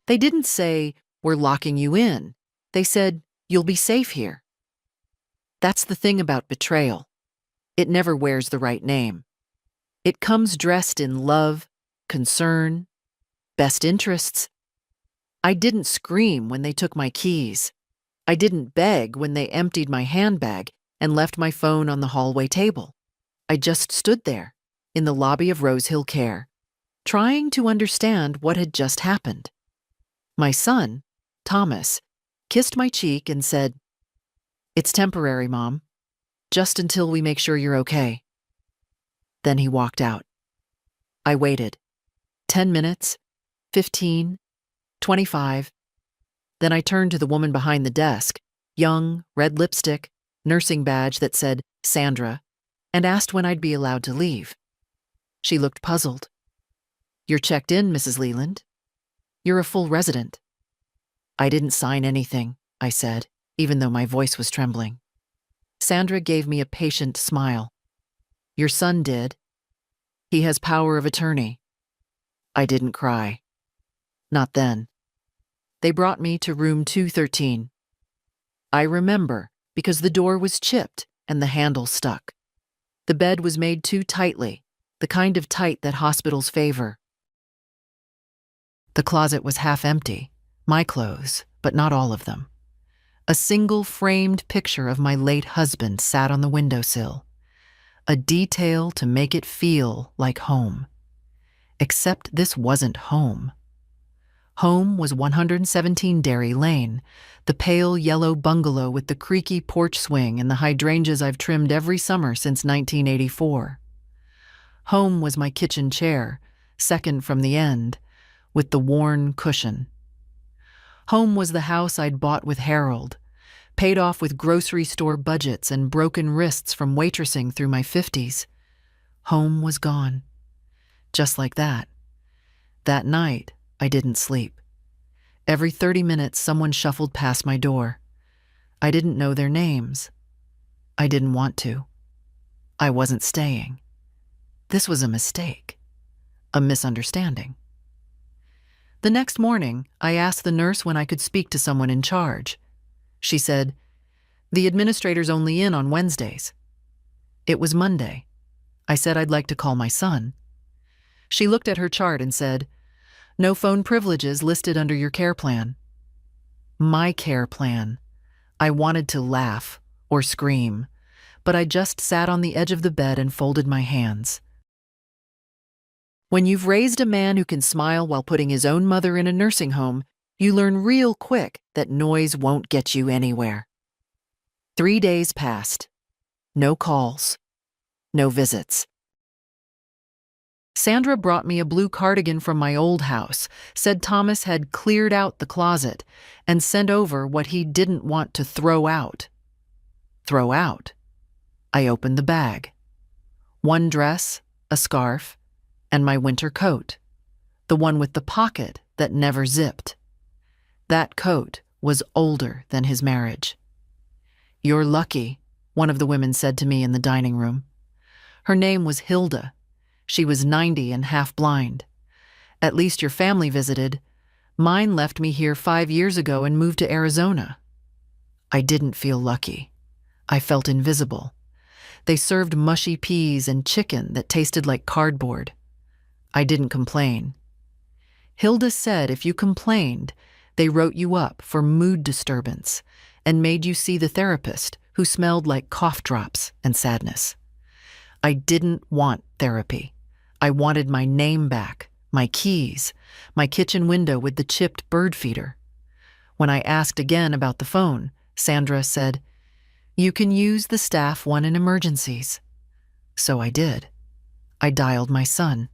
They didn't say, "We're locking you in." They said, "You'll be safe here." That's the thing about betrayal. It never wears the right name. It comes dressed in love, concern, best interests. I didn't scream when they took my keys. I didn't beg when they emptied my handbag and left my phone on the hallway table. I just stood there, in the lobby of Rose Hill Care, trying to understand what had just happened. My son, Thomas, kissed my cheek and said, "It's temporary, Mom. Just until we make sure you're okay." Then he walked out. I waited. 10 minutes, 15, 25. Then I turned to the woman behind the desk, young, red lipstick, nursing badge that said Sandra, and asked when I'd be allowed to leave. She looked puzzled. "You're checked in, Mrs. Leland. You're a full resident." "I didn't sign anything," I said, even though my voice was trembling. Sandra gave me a patient smile. "Your son did. He has power of attorney." I didn't cry. Not then. They brought me to room 213. I remember because the door was chipped and the handle stuck. The bed was made too tightly, the kind of tight that hospitals favor. The closet was half empty, my clothes, but not all of them. A single framed picture of my late husband sat on the windowsill, a detail to make it feel like home. Except this wasn't home. Home was 117 Derry Lane, the pale yellow bungalow with the creaky porch swing and the hydrangeas I've trimmed every summer since 1984. Home was my kitchen chair, second from the end, with the worn cushion. Home was the house I'd bought with Harold, paid off with grocery store budgets and broken wrists from waitressing through my 50s. Home was gone. Just like that. That night, I didn't sleep. Every 30 minutes, someone shuffled past my door. I didn't know their names. I didn't want to. I wasn't staying. This was a mistake. A misunderstanding. The next morning, I asked the nurse when I could speak to someone in charge. She said, "The administrator's only in on Wednesdays." It was Monday. I said I'd like to call my son. She looked at her chart and said, "No phone privileges listed under your care plan." My care plan. I wanted to laugh or scream, but I just sat on the edge of the bed and folded my hands. When you've raised a man who can smile while putting his own mother in a nursing home, you learn real quick that noise won't get you anywhere. 3 days passed. No calls. No visits. Sandra brought me a blue cardigan from my old house, said Thomas had cleared out the closet, and sent over what he didn't want to throw out. Throw out? I opened the bag. One dress, a scarf, and my winter coat, the one with the pocket that never zipped. That coat was older than his marriage. "You're lucky," one of the women said to me in the dining room. Her name was Hilda. She was 90 and half blind. "At least your family visited. Mine left me here 5 years ago and moved to Arizona." I didn't feel lucky. I felt invisible. They served mushy peas and chicken that tasted like cardboard. I didn't complain. Hilda said if you complained, they wrote you up for mood disturbance and made you see the therapist who smelled like cough drops and sadness. I didn't want therapy. I wanted my name back, my keys, my kitchen window with the chipped bird feeder. When I asked again about the phone, Sandra said, "You can use the staff one in emergencies." So I did. I dialed my son,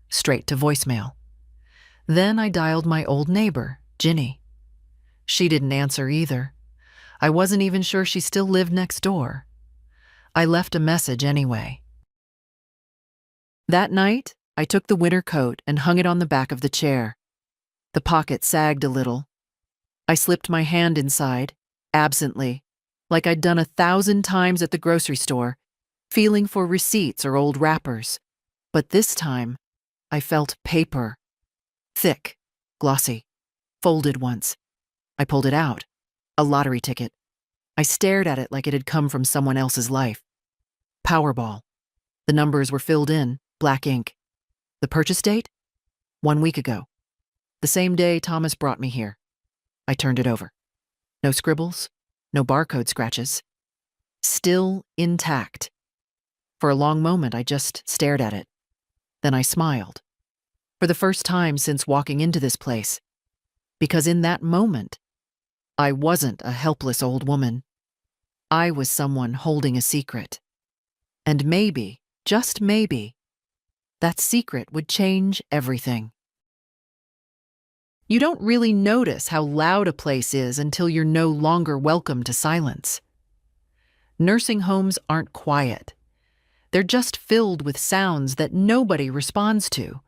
straight to voicemail. Then I dialed my old neighbor, Ginny. She didn't answer either. I wasn't even sure she still lived next door. I left a message anyway. That night, I took the winter coat and hung it on the back of the chair. The pocket sagged a little. I slipped my hand inside, absently, like I'd done 1,000 times at the grocery store, feeling for receipts or old wrappers. But this time, I felt paper. Thick, glossy. folded once. I pulled it out. A lottery ticket. I stared at it like it had come from someone else's life. Powerball. The numbers were filled in, black ink. The purchase date? 1 week ago. The same day Thomas brought me here. I turned it over. No scribbles, no barcode scratches. Still intact. For a long moment, I just stared at it. Then I smiled. For the first time since walking into this place. Because in that moment, I wasn't a helpless old woman. I was someone holding a secret. And maybe, just maybe, that secret would change everything. You don't really notice how loud a place is until you're no longer welcome to silence. Nursing homes aren't quiet. They're just filled with sounds that nobody responds to.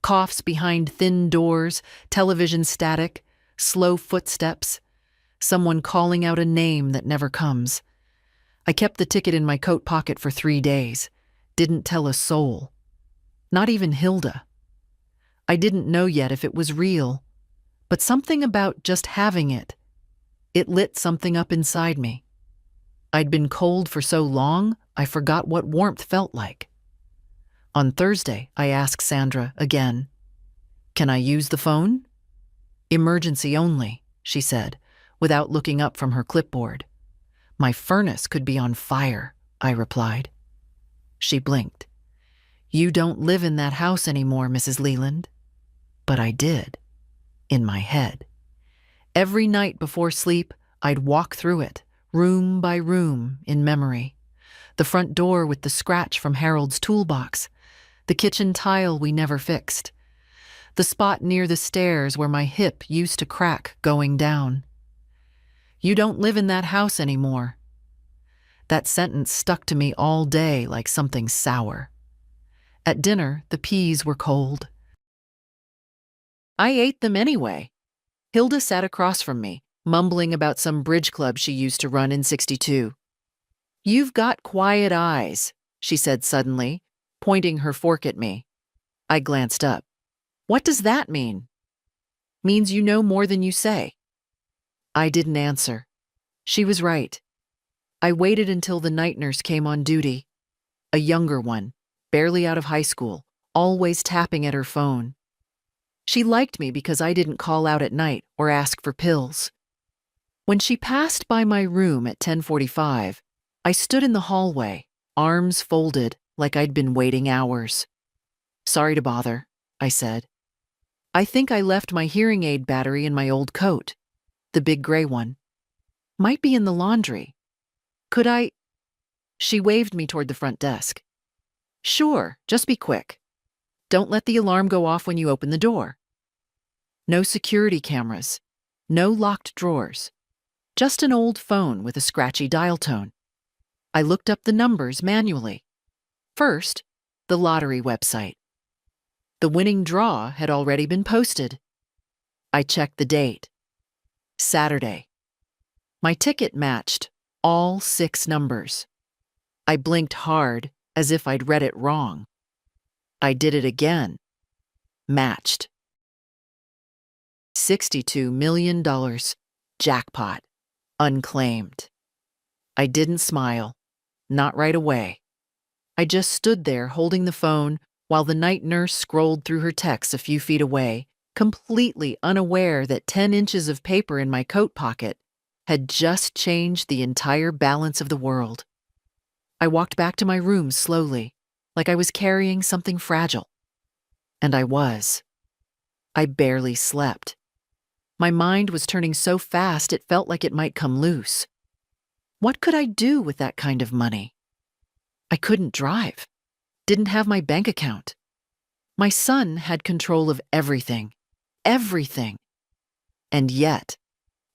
Coughs behind thin doors, television static, slow footsteps, someone calling out a name that never comes. I kept the ticket in my coat pocket for 3 days. Didn't tell a soul. Not even Hilda. I didn't know yet if it was real, but something about just having it lit something up inside me. I'd been cold for so long, I forgot what warmth felt like. On Thursday, I asked Sandra again, "Can I use the phone?" "Emergency only," she said, without looking up from her clipboard. "My furnace could be on fire," I replied. She blinked. "You don't live in that house anymore, Mrs. Leland." But I did. In my head. Every night before sleep, I'd walk through it, room by room, in memory. The front door with the scratch from Harold's toolbox. The kitchen tile we never fixed. The spot near the stairs where my hip used to crack going down. "You don't live in that house anymore." That sentence stuck to me all day like something sour. At dinner, the peas were cold. I ate them anyway. Hilda sat across from me, mumbling about some bridge club she used to run in 62. "You've got quiet eyes," she said suddenly, pointing her fork at me. I glanced up. "What does that mean?" "Means you know more than you say." I didn't answer. She was right. I waited until the night nurse came on duty. A younger one, barely out of high school, always tapping at her phone. She liked me because I didn't call out at night or ask for pills. When she passed by my room at 10:45, I stood in the hallway, arms folded like I'd been waiting hours. "Sorry to bother," I said. "I think I left my hearing aid battery in my old coat, the big gray one. Might be in the laundry. Could I—" She waved me toward the front desk. "Sure, just be quick. Don't let the alarm go off when you open the door." No security cameras, no locked drawers, just an old phone with a scratchy dial tone. I looked up the numbers manually. First, the lottery website. The winning draw had already been posted. I checked the date. Saturday. My ticket matched all 6 numbers. I blinked hard, as if I'd read it wrong. I did it again. Matched. $62 million. Jackpot. Unclaimed. I didn't smile. Not right away. I just stood there holding the phone while the night nurse scrolled through her texts a few feet away, completely unaware that 10 inches of paper in my coat pocket had just changed the entire balance of the world. I walked back to my room slowly, like I was carrying something fragile. And I was. I barely slept. My mind was turning so fast it felt like it might come loose. What could I do with that kind of money? I couldn't drive. Didn't have my bank account. My son had control of everything. Everything. And yet,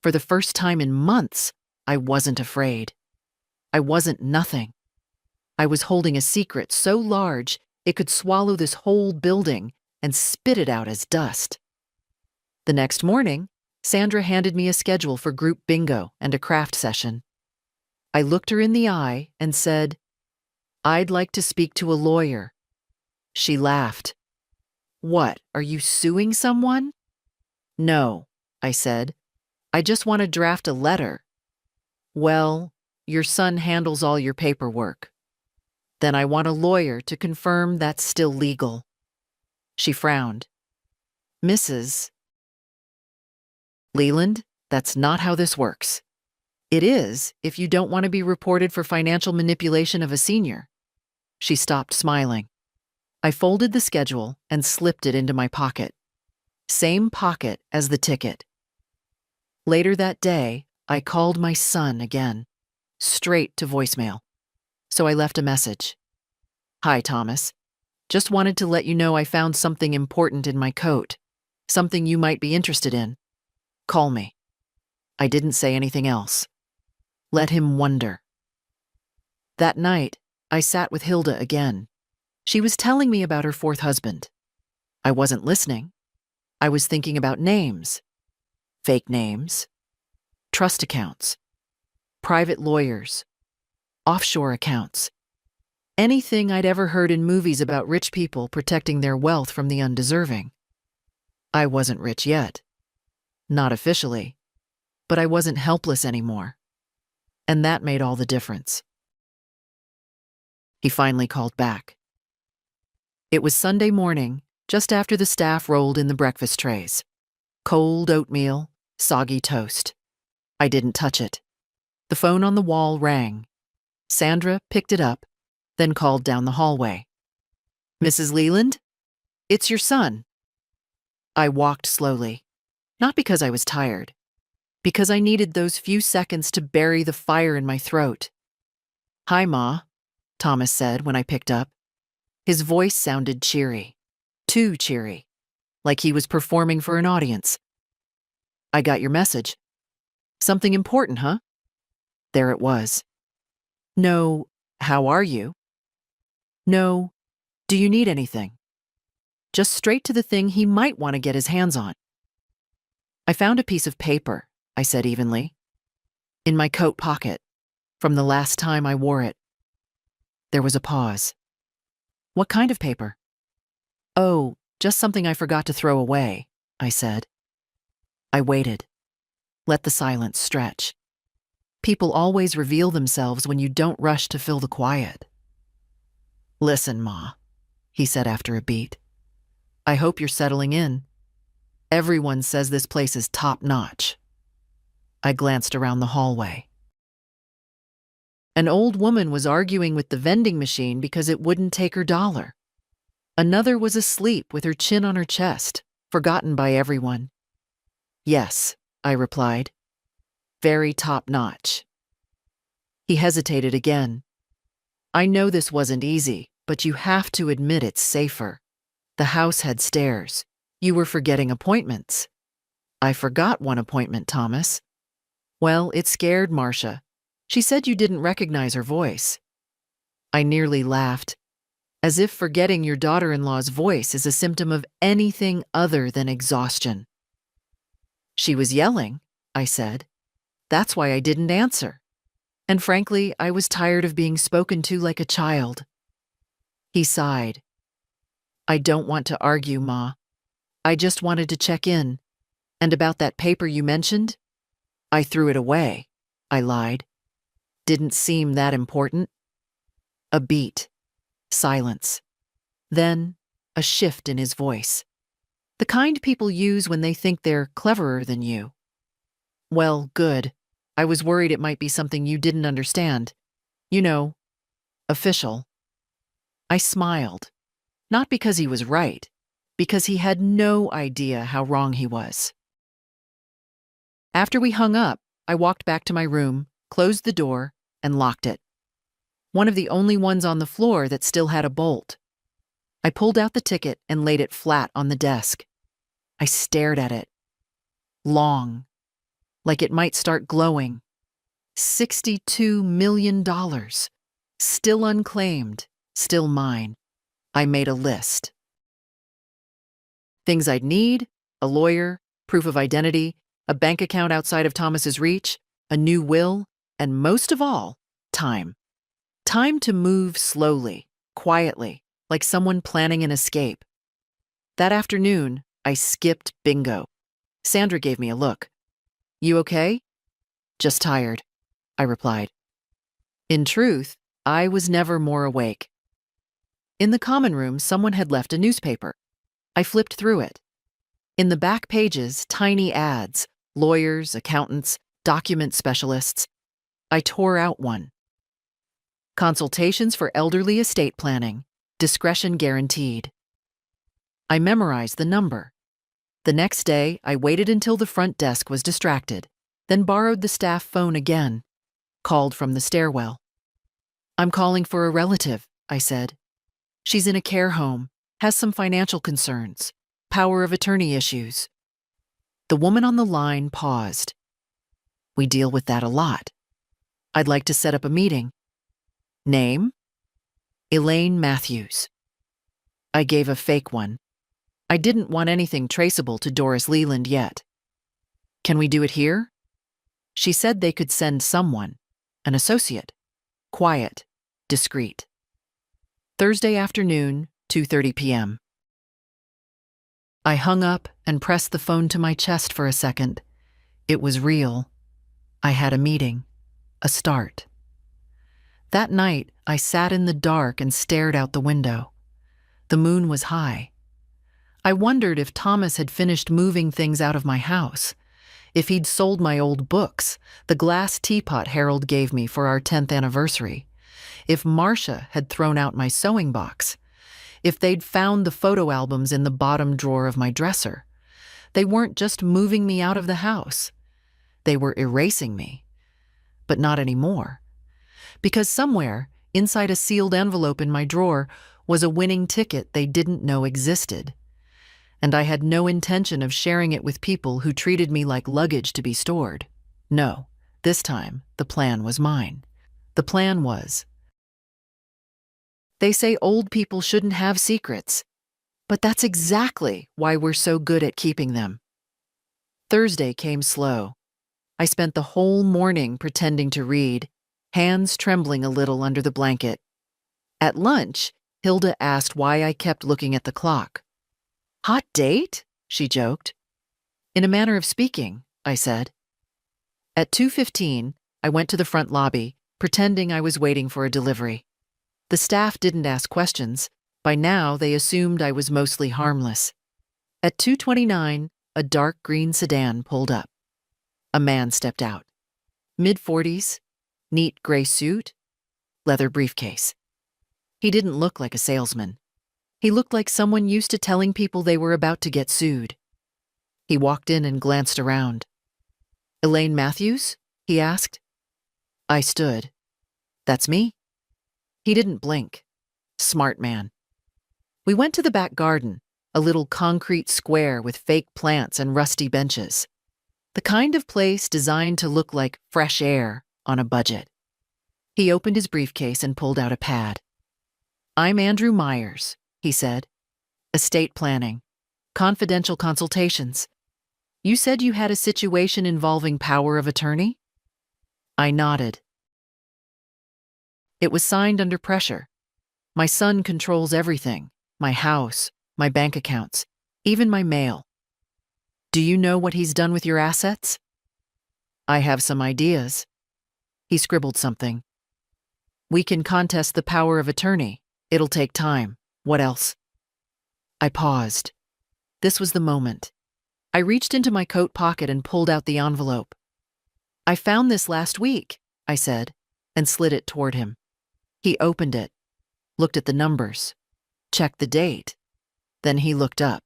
for the first time in months, I wasn't afraid. I wasn't nothing. I was holding a secret so large it could swallow this whole building and spit it out as dust. The next morning, Sandra handed me a schedule for group bingo and a craft session. I looked her in the eye and said, "I'd like to speak to a lawyer." She laughed. "What, are you suing someone?" "No, I said. I just want to draft a letter. Well, your son handles all your paperwork. Then I want a lawyer to confirm that's still legal. She frowned. Mrs. Leland, that's not how this works. It is if you don't want to be reported for financial manipulation of a senior. She stopped smiling. I folded the schedule and slipped it into my pocket. Same pocket as the ticket. Later that day, I called my son again, straight to voicemail. So I left a message. Hi, Thomas. Just wanted to let you know I found something important in my coat. Something you might be interested in. Call me. I didn't say anything else. Let him wonder. That night, I sat with Hilda again. She was telling me about her fourth husband. I wasn't listening. I was thinking about names. Fake names. Trust accounts. Private lawyers. Offshore accounts. Anything I'd ever heard in movies about rich people protecting their wealth from the undeserving. I wasn't rich yet. Not officially. But I wasn't helpless anymore. And that made all the difference. He finally called back. It was Sunday morning, just after the staff rolled in the breakfast trays. Cold oatmeal, soggy toast. I didn't touch it. The phone on the wall rang. Sandra picked it up, then called down the hallway. Mrs. Leland? It's your son. I walked slowly, not because I was tired, because I needed those few seconds to bury the fire in my throat. Hi, Ma, Thomas said when I picked up. His voice sounded cheery, too cheery, like he was performing for an audience. I got your message. Something important, huh? There it was. No, how are you? No, do you need anything? Just straight to the thing he might want to get his hands on. I found a piece of paper, I said evenly. In my coat pocket, from the last time I wore it. There was a pause. What kind of paper? Oh, just something I forgot to throw away, I said. I waited. Let the silence stretch. People always reveal themselves when you don't rush to fill the quiet. Listen, Ma, he said after a beat. I hope you're settling in. Everyone says this place is top-notch. I glanced around the hallway. An old woman was arguing with the vending machine because it wouldn't take her dollar. Another was asleep with her chin on her chest, forgotten by everyone. Yes, I replied. Very top-notch. He hesitated again. I know this wasn't easy, but you have to admit it's safer. The house had stairs. You were forgetting appointments. I forgot one appointment, Thomas. Well, it scared Marcia. She said you didn't recognize her voice. I nearly laughed, as if forgetting your daughter-in-law's voice is a symptom of anything other than exhaustion. She was yelling, I said. That's why I didn't answer. And frankly, I was tired of being spoken to like a child. He sighed. I don't want to argue, Ma. I just wanted to check in. And about that paper you mentioned? I threw it away, I lied. Didn't seem that important. A beat. Silence. Then, a shift in his voice. The kind people use when they think they're cleverer than you. Well, good. I was worried it might be something you didn't understand. You know, official. I smiled. Not because he was right, because he had no idea how wrong he was. After we hung up, I walked back to my room, closed the door, and locked it. One of the only ones on the floor that still had a bolt. I pulled out the ticket and laid it flat on the desk. I stared at it. Long. Like it might start glowing. $62 million. Still unclaimed, still mine. I made a list. Things I'd need: a lawyer, proof of identity, a bank account outside of Thomas's reach, a new will, and most of all, time. Time to move slowly, quietly, like someone planning an escape. That afternoon, I skipped bingo. Sandra gave me a look. You okay? Just tired, I replied. In truth, I was never more awake. In the common room, someone had left a newspaper. I flipped through it. In the back pages, tiny ads, lawyers, accountants, document specialists. I tore out one. Consultations for elderly estate planning, discretion guaranteed. I memorized the number. The next day, I waited until the front desk was distracted, then borrowed the staff phone again, called from the stairwell. I'm calling for a relative, I said. She's in a care home, has some financial concerns, power of attorney issues. The woman on the line paused. We deal with that a lot. I'd like to set up a meeting. Name? Elaine Matthews. I gave a fake one. I didn't want anything traceable to Doris Leland yet. Can we do it here? She said they could send someone, an associate. Quiet, discreet. Thursday afternoon, 2:30 p.m. I hung up and pressed the phone to my chest for a second. It was real. I had a meeting, a start. That night, I sat in the dark and stared out the window. The moon was high. I wondered if Thomas had finished moving things out of my house, if he'd sold my old books, the glass teapot Harold gave me for our 10th anniversary, if Marcia had thrown out my sewing box, if they'd found the photo albums in the bottom drawer of my dresser. They weren't just moving me out of the house. They were erasing me. But not anymore. Because somewhere, inside a sealed envelope in my drawer, was a winning ticket they didn't know existed. And I had no intention of sharing it with people who treated me like luggage to be stored. No, this time, the plan was mine. The plan was, they say old people shouldn't have secrets, but that's exactly why we're so good at keeping them. Thursday came slow. I spent the whole morning pretending to read, hands trembling a little under the blanket. At lunch, Hilda asked why I kept looking at the clock. Hot date? She joked. In a manner of speaking, I said. At 2:15, I went to the front lobby, pretending I was waiting for a delivery. The staff didn't ask questions. By now, they assumed I was mostly harmless. At 2:29, a dark green sedan pulled up. A man stepped out. Mid-40s, neat gray suit, leather briefcase. He didn't look like a salesman. He looked like someone used to telling people they were about to get sued. He walked in and glanced around. Elaine Matthews? He asked. I stood. That's me. He didn't blink. Smart man. We went to the back garden, a little concrete square with fake plants and rusty benches. The kind of place designed to look like fresh air on a budget. He opened his briefcase and pulled out a pad. I'm Andrew Myers, he said. Estate planning. Confidential consultations. You said you had a situation involving power of attorney? I nodded. It was signed under pressure. My son controls everything, my house, my bank accounts, even my mail. Do you know what he's done with your assets? I have some ideas. He scribbled something. We can contest the power of attorney. It'll take time. What else? I paused. This was the moment. I reached into my coat pocket and pulled out the envelope. I found this last week, I said, and slid it toward him. He opened it, looked at the numbers, checked the date. Then he looked up.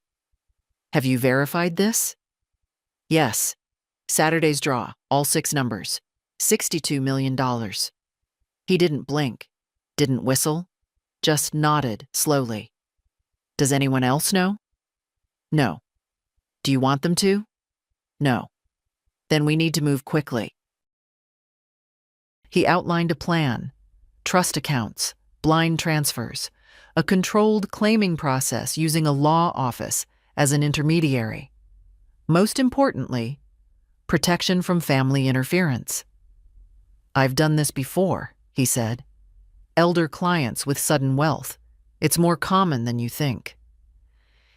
Have you verified this? Yes. Saturday's draw, all 6 numbers. $62 million. He didn't blink, didn't whistle, just nodded slowly. Does anyone else know? No. Do you want them to? No. Then we need to move quickly. He outlined a plan. Trust accounts, blind transfers, a controlled claiming process using a law office as an intermediary. Most importantly, protection from family interference. I've done this before, he said. Elder clients with sudden wealth. It's more common than you think.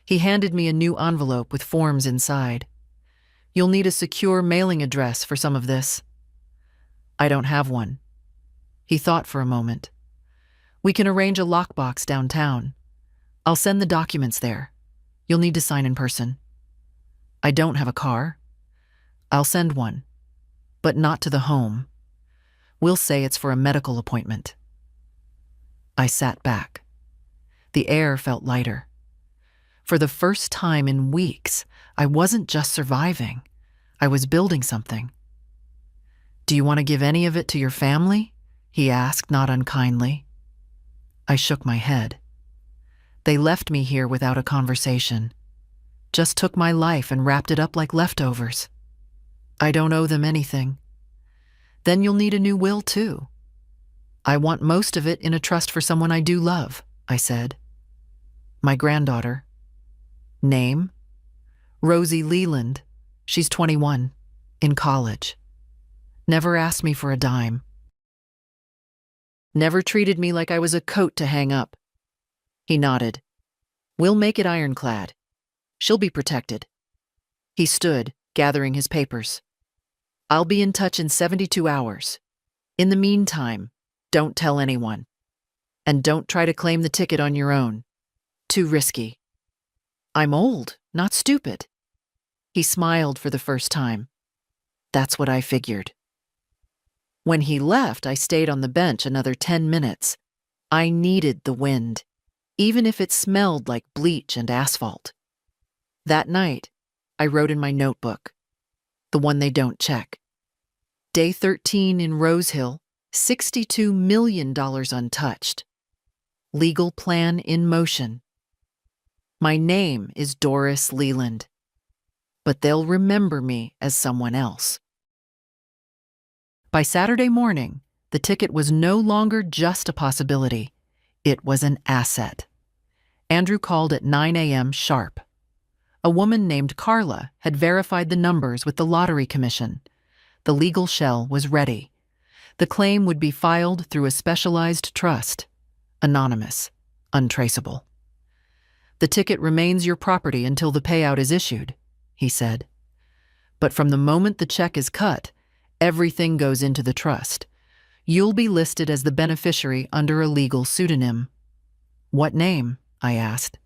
He handed me a new envelope with forms inside. You'll need a secure mailing address for some of this. I don't have one. He thought for a moment. We can arrange a lockbox downtown. I'll send the documents there. You'll need to sign in person. I don't have a car. I'll send one, but not to the home. We'll say it's for a medical appointment. I sat back. The air felt lighter. For the first time in weeks, I wasn't just surviving. I was building something. Do you want to give any of it to your family? He asked, not unkindly. I shook my head. They left me here without a conversation. Just took my life and wrapped it up like leftovers. I don't owe them anything. Then you'll need a new will, too. I want most of it in a trust for someone I do love, I said. My granddaughter. Name? Rosie Leland. She's 21, in college. Never asked me for a dime. Never treated me like I was a coat to hang up. He nodded. We'll make it ironclad. She'll be protected. He stood, gathering his papers. I'll be in touch in 72 hours. In the meantime, don't tell anyone. And don't try to claim the ticket on your own. Too risky. I'm old, not stupid. He smiled for the first time. That's what I figured. When he left, I stayed on the bench another 10 minutes. I needed the wind, even if it smelled like bleach and asphalt. That night, I wrote in my notebook, the one they don't check. Day 13 in Rose Hill, $62 million untouched. Legal plan in motion. My name is Doris Leland, but they'll remember me as someone else. By Saturday morning, the ticket was no longer just a possibility. It was an asset. Andrew called at 9 a.m. sharp. A woman named Carla had verified the numbers with the Lottery Commission. The legal shell was ready. The claim would be filed through a specialized trust. Anonymous, untraceable. The ticket remains your property until the payout is issued, he said. But from the moment the check is cut, everything goes into the trust. You'll be listed as the beneficiary under a legal pseudonym. What name? I asked.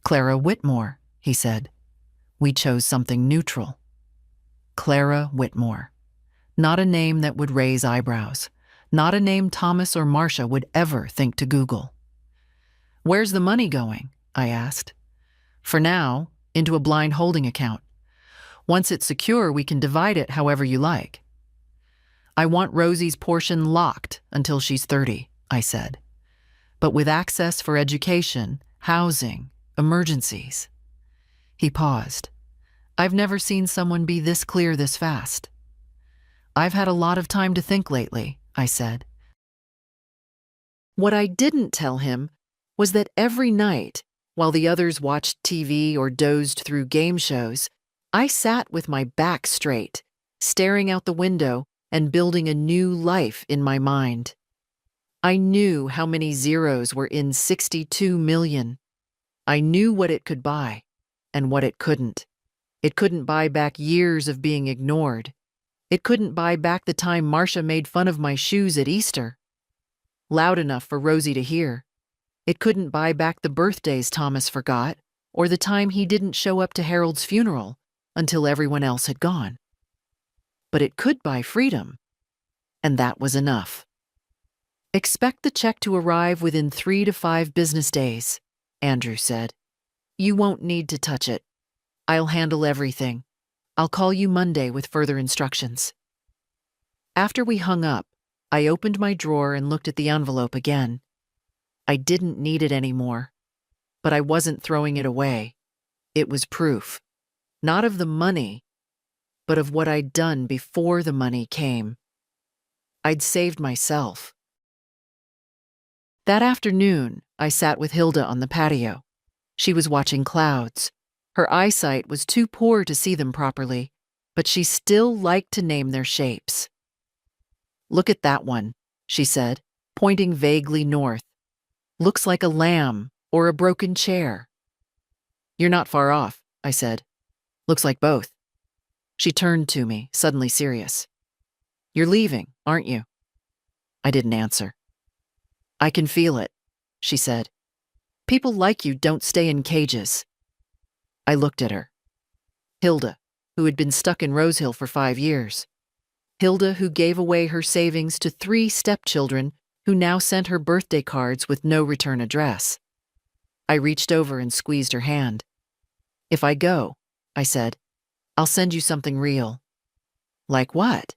Clara Whitmore, he said. We chose something neutral. Clara Whitmore. Not a name that would raise eyebrows. Not a name Thomas or Marcia would ever think to Google. Where's the money going? I asked. For now, into a blind holding account. Once it's secure, we can divide it however you like. I want Rosie's portion locked until she's 30, I said. But with access for education, housing, emergencies. He paused. I've never seen someone be this clear this fast. I've had a lot of time to think lately, I said. What I didn't tell him was that every night, while the others watched TV or dozed through game shows, I sat with my back straight, staring out the window and building a new life in my mind. I knew how many zeros were in 62 million. I knew what it could buy and what it couldn't. It couldn't buy back years of being ignored. It couldn't buy back the time Marcia made fun of my shoes at Easter. Loud enough for Rosie to hear. It couldn't buy back the birthdays Thomas forgot, or the time he didn't show up to Harold's funeral until everyone else had gone. But it could buy freedom, and that was enough. Expect the check to arrive within 3 to 5 business days, Andrew said. You won't need to touch it. I'll handle everything. I'll call you Monday with further instructions. After we hung up, I opened my drawer and looked at the envelope again. I didn't need it anymore, but I wasn't throwing it away. It was proof, not of the money, but of what I'd done before the money came. I'd saved myself. That afternoon, I sat with Hilda on the patio. She was watching clouds. Her eyesight was too poor to see them properly, but she still liked to name their shapes. Look at that one, she said, pointing vaguely north. Looks like a lamb or a broken chair. You're not far off, I said. Looks like both. She turned to me, suddenly serious. You're leaving, aren't you? I didn't answer. I can feel it, she said. People like you don't stay in cages. I looked at her. Hilda, who had been stuck in Rosehill for 5 years. Hilda, who gave away her savings to 3 stepchildren who now sent her birthday cards with no return address. I reached over and squeezed her hand. If I go, I said, I'll send you something real. Like what?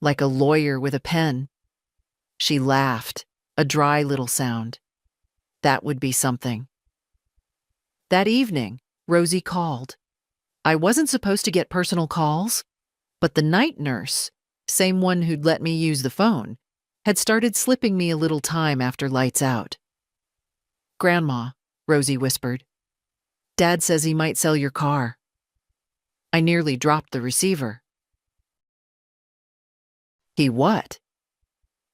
Like a lawyer with a pen. She laughed, a dry little sound. That would be something. That evening, Rosie called. I wasn't supposed to get personal calls, but the night nurse, same one who'd let me use the phone, had started slipping me a little time after lights out. Grandma, Rosie whispered, Dad says he might sell your car. I nearly dropped the receiver. He what?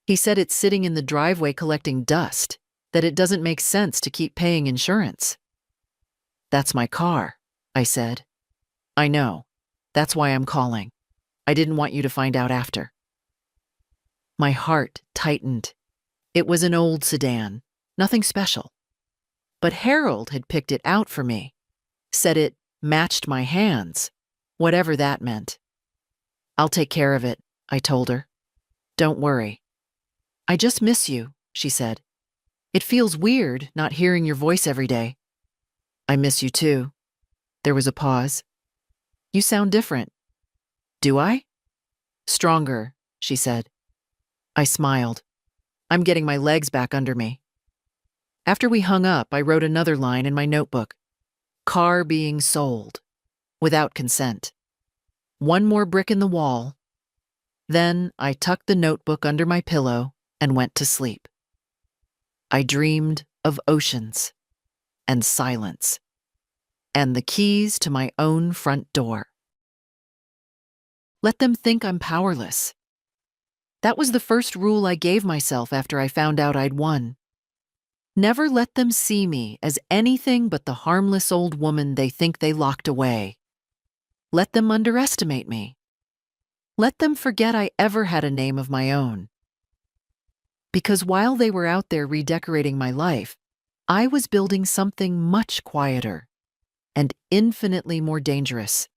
He said it's sitting in the driveway collecting dust, that it doesn't make sense to keep paying insurance. That's my car, I said. I know. That's why I'm calling. I didn't want you to find out after. My heart tightened. It was an old sedan, nothing special. But Harold had picked it out for me, said it matched my hands, whatever that meant. I'll take care of it, I told her. Don't worry. I just miss you, she said. It feels weird not hearing your voice every day. I miss you too. There was a pause. You sound different. Do I? Stronger, she said. I smiled. I'm getting my legs back under me. After we hung up, I wrote another line in my notebook. Car being sold. Without consent. One more brick in the wall. Then I tucked the notebook under my pillow and went to sleep. I dreamed of oceans and silence and the keys to my own front door. Let them think I'm powerless. That was the first rule I gave myself after I found out I'd won. Never let them see me as anything but the harmless old woman they think they locked away. Let them underestimate me. Let them forget I ever had a name of my own. Because while they were out there redecorating my life, I was building something much quieter and infinitely more dangerous.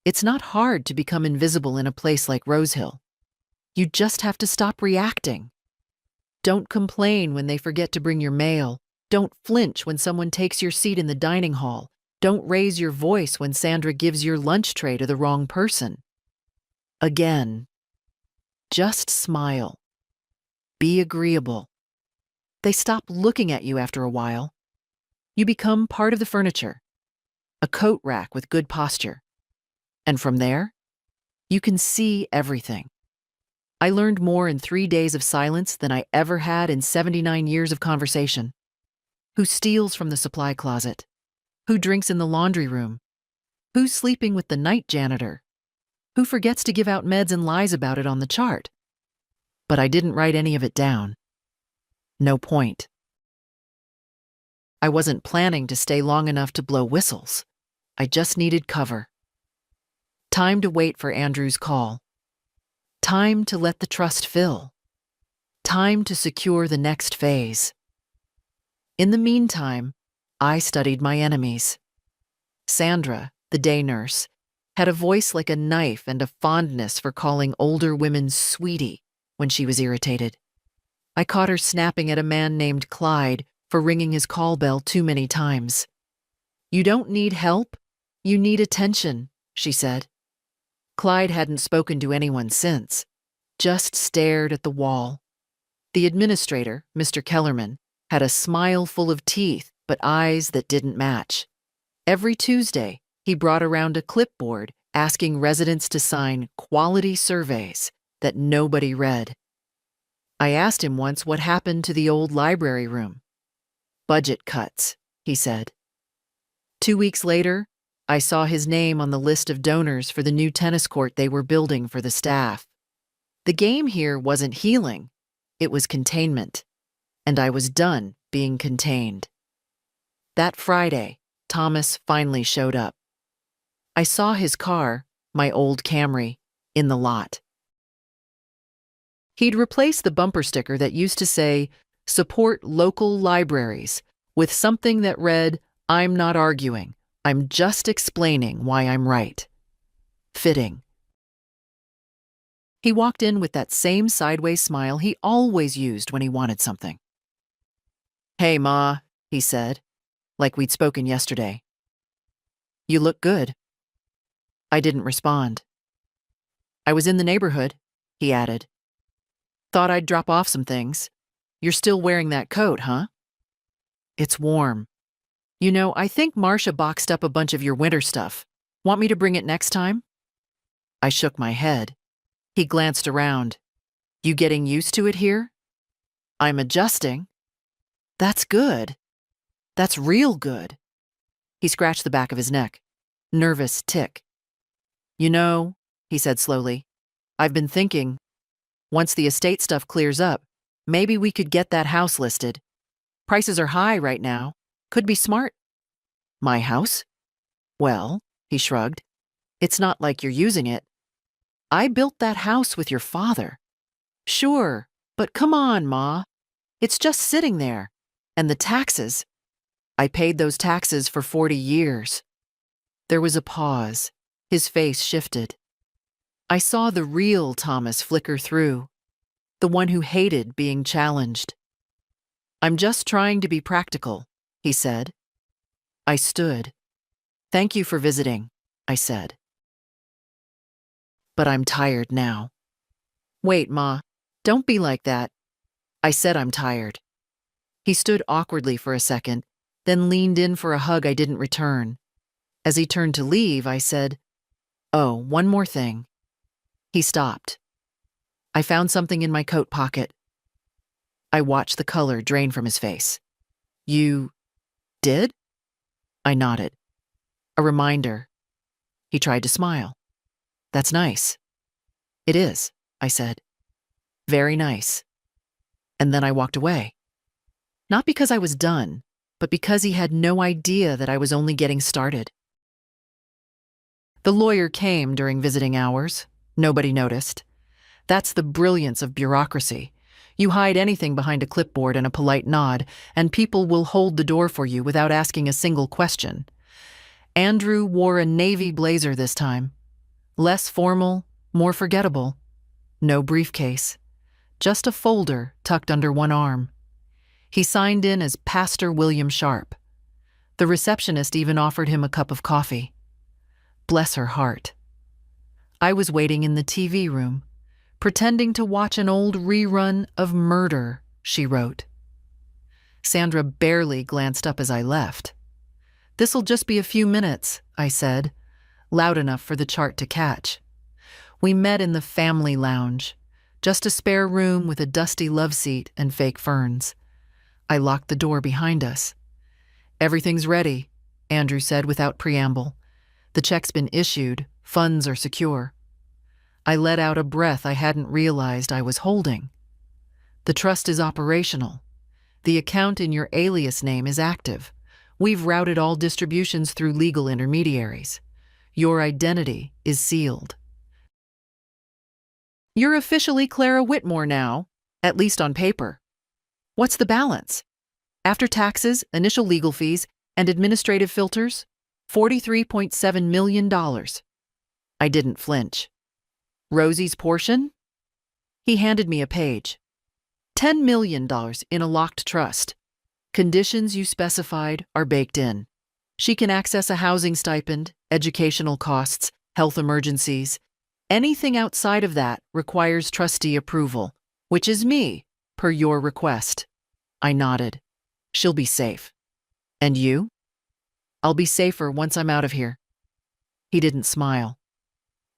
It's not hard to become invisible in a place like Rosehill. You just have to stop reacting. Don't complain when they forget to bring your mail. Don't flinch when someone takes your seat in the dining hall. Don't raise your voice when Sandra gives your lunch tray to the wrong person. Again, just smile. Be agreeable. They stop looking at you after a while. You become part of the furniture, a coat rack with good posture. And from there, you can see everything. I learned more in 3 days of silence than I ever had in 79 years of conversation. Who steals from the supply closet? Who drinks in the laundry room? Who's sleeping with the night janitor? Who forgets to give out meds and lies about it on the chart? But I didn't write any of it down. No point. I wasn't planning to stay long enough to blow whistles. I just needed cover. Time to wait for Andrew's call. Time to let the trust fill. Time to secure the next phase. In the meantime, I studied my enemies. Sandra, the day nurse, had a voice like a knife and a fondness for calling older women sweetie when she was irritated. I caught her snapping at a man named Clyde for ringing his call bell too many times. You don't need help, you need attention, she said. Clyde hadn't spoken to anyone since, just stared at the wall. The administrator, Mr. Kellerman, had a smile full of teeth but eyes that didn't match. Every Tuesday, he brought around a clipboard asking residents to sign quality surveys that nobody read. I asked him once what happened to the old library room. Budget cuts, he said. 2 weeks later, I saw his name on the list of donors for the new tennis court they were building for the staff. The game here wasn't healing, it was containment, and I was done being contained. That Friday, Thomas finally showed up. I saw his car, my old Camry, in the lot. He'd replaced the bumper sticker that used to say, "Support local libraries," with something that read, "I'm not arguing. I'm just explaining why I'm right." Fitting. He walked in with that same sideways smile he always used when he wanted something. "Hey, Ma," he said, like we'd spoken yesterday. "You look good." I didn't respond. "I was in the neighborhood," he added. "Thought I'd drop off some things. You're still wearing that coat, huh?" "It's warm. You know, I think Marcia boxed up a bunch of your winter stuff. Want me to bring it next time?" I shook my head. He glanced around. "You getting used to it here?" "I'm adjusting." "That's good. That's real good." He scratched the back of his neck. Nervous tick. "You know," he said slowly, "I've been thinking, once the estate stuff clears up, maybe we could get that house listed. Prices are high right now. Could be smart." "My house?" "Well," he shrugged, "it's not like you're using it. I built that house with your father." "Sure, but come on, Ma. It's just sitting there. And the taxes. I paid those taxes for 40 years. There was a pause. His face shifted. I saw the real Thomas flicker through, the one who hated being challenged. "I'm just trying to be practical," he said. I stood. "Thank you for visiting," I said. "But I'm tired now." "Wait, Ma. Don't be like that." I said I'm tired. He stood awkwardly for a second, then leaned in for a hug I didn't return. As he turned to leave, I said, "Oh, one more thing." He stopped. I found something in my coat pocket. I watched the color drain from his face. "You did?" I nodded. "A reminder." He tried to smile. "That's nice." "It is," I said. "Very nice." And then I walked away. Not because I was done, but because he had no idea that I was only getting started. The lawyer came during visiting hours. Nobody noticed. That's the brilliance of bureaucracy. You hide anything behind a clipboard and a polite nod, and people will hold the door for you without asking a single question. Andrew wore a navy blazer this time. Less formal, more forgettable. No briefcase. Just a folder tucked under one arm. He signed in as Pastor William Sharp. The receptionist even offered him a cup of coffee. Bless her heart. I was waiting in the TV room, pretending to watch an old rerun of Murder, she wrote. Sandra barely glanced up as I left. "This'll just be a few minutes," I said, loud enough for the chart to catch. We met in the family lounge, just a spare room with a dusty love seat and fake ferns. I locked the door behind us. "Everything's ready," Andrew said without preamble. "The check's been issued, funds are secure." I let out a breath I hadn't realized I was holding. "The trust is operational. The account in your alias name is active. We've routed all distributions through legal intermediaries. Your identity is sealed. You're officially Clara Whitmore now, at least on paper. What's the balance? After taxes, initial legal fees, and administrative filters, $43.7 million. I didn't flinch. Rosie's portion? He handed me a page. $10 million in a locked trust. Conditions you specified are baked in. She can access a housing stipend, educational costs, health emergencies. Anything outside of that requires trustee approval, which is me, per your request. I nodded. She'll be safe. And you? I'll be safer once I'm out of here. He didn't smile.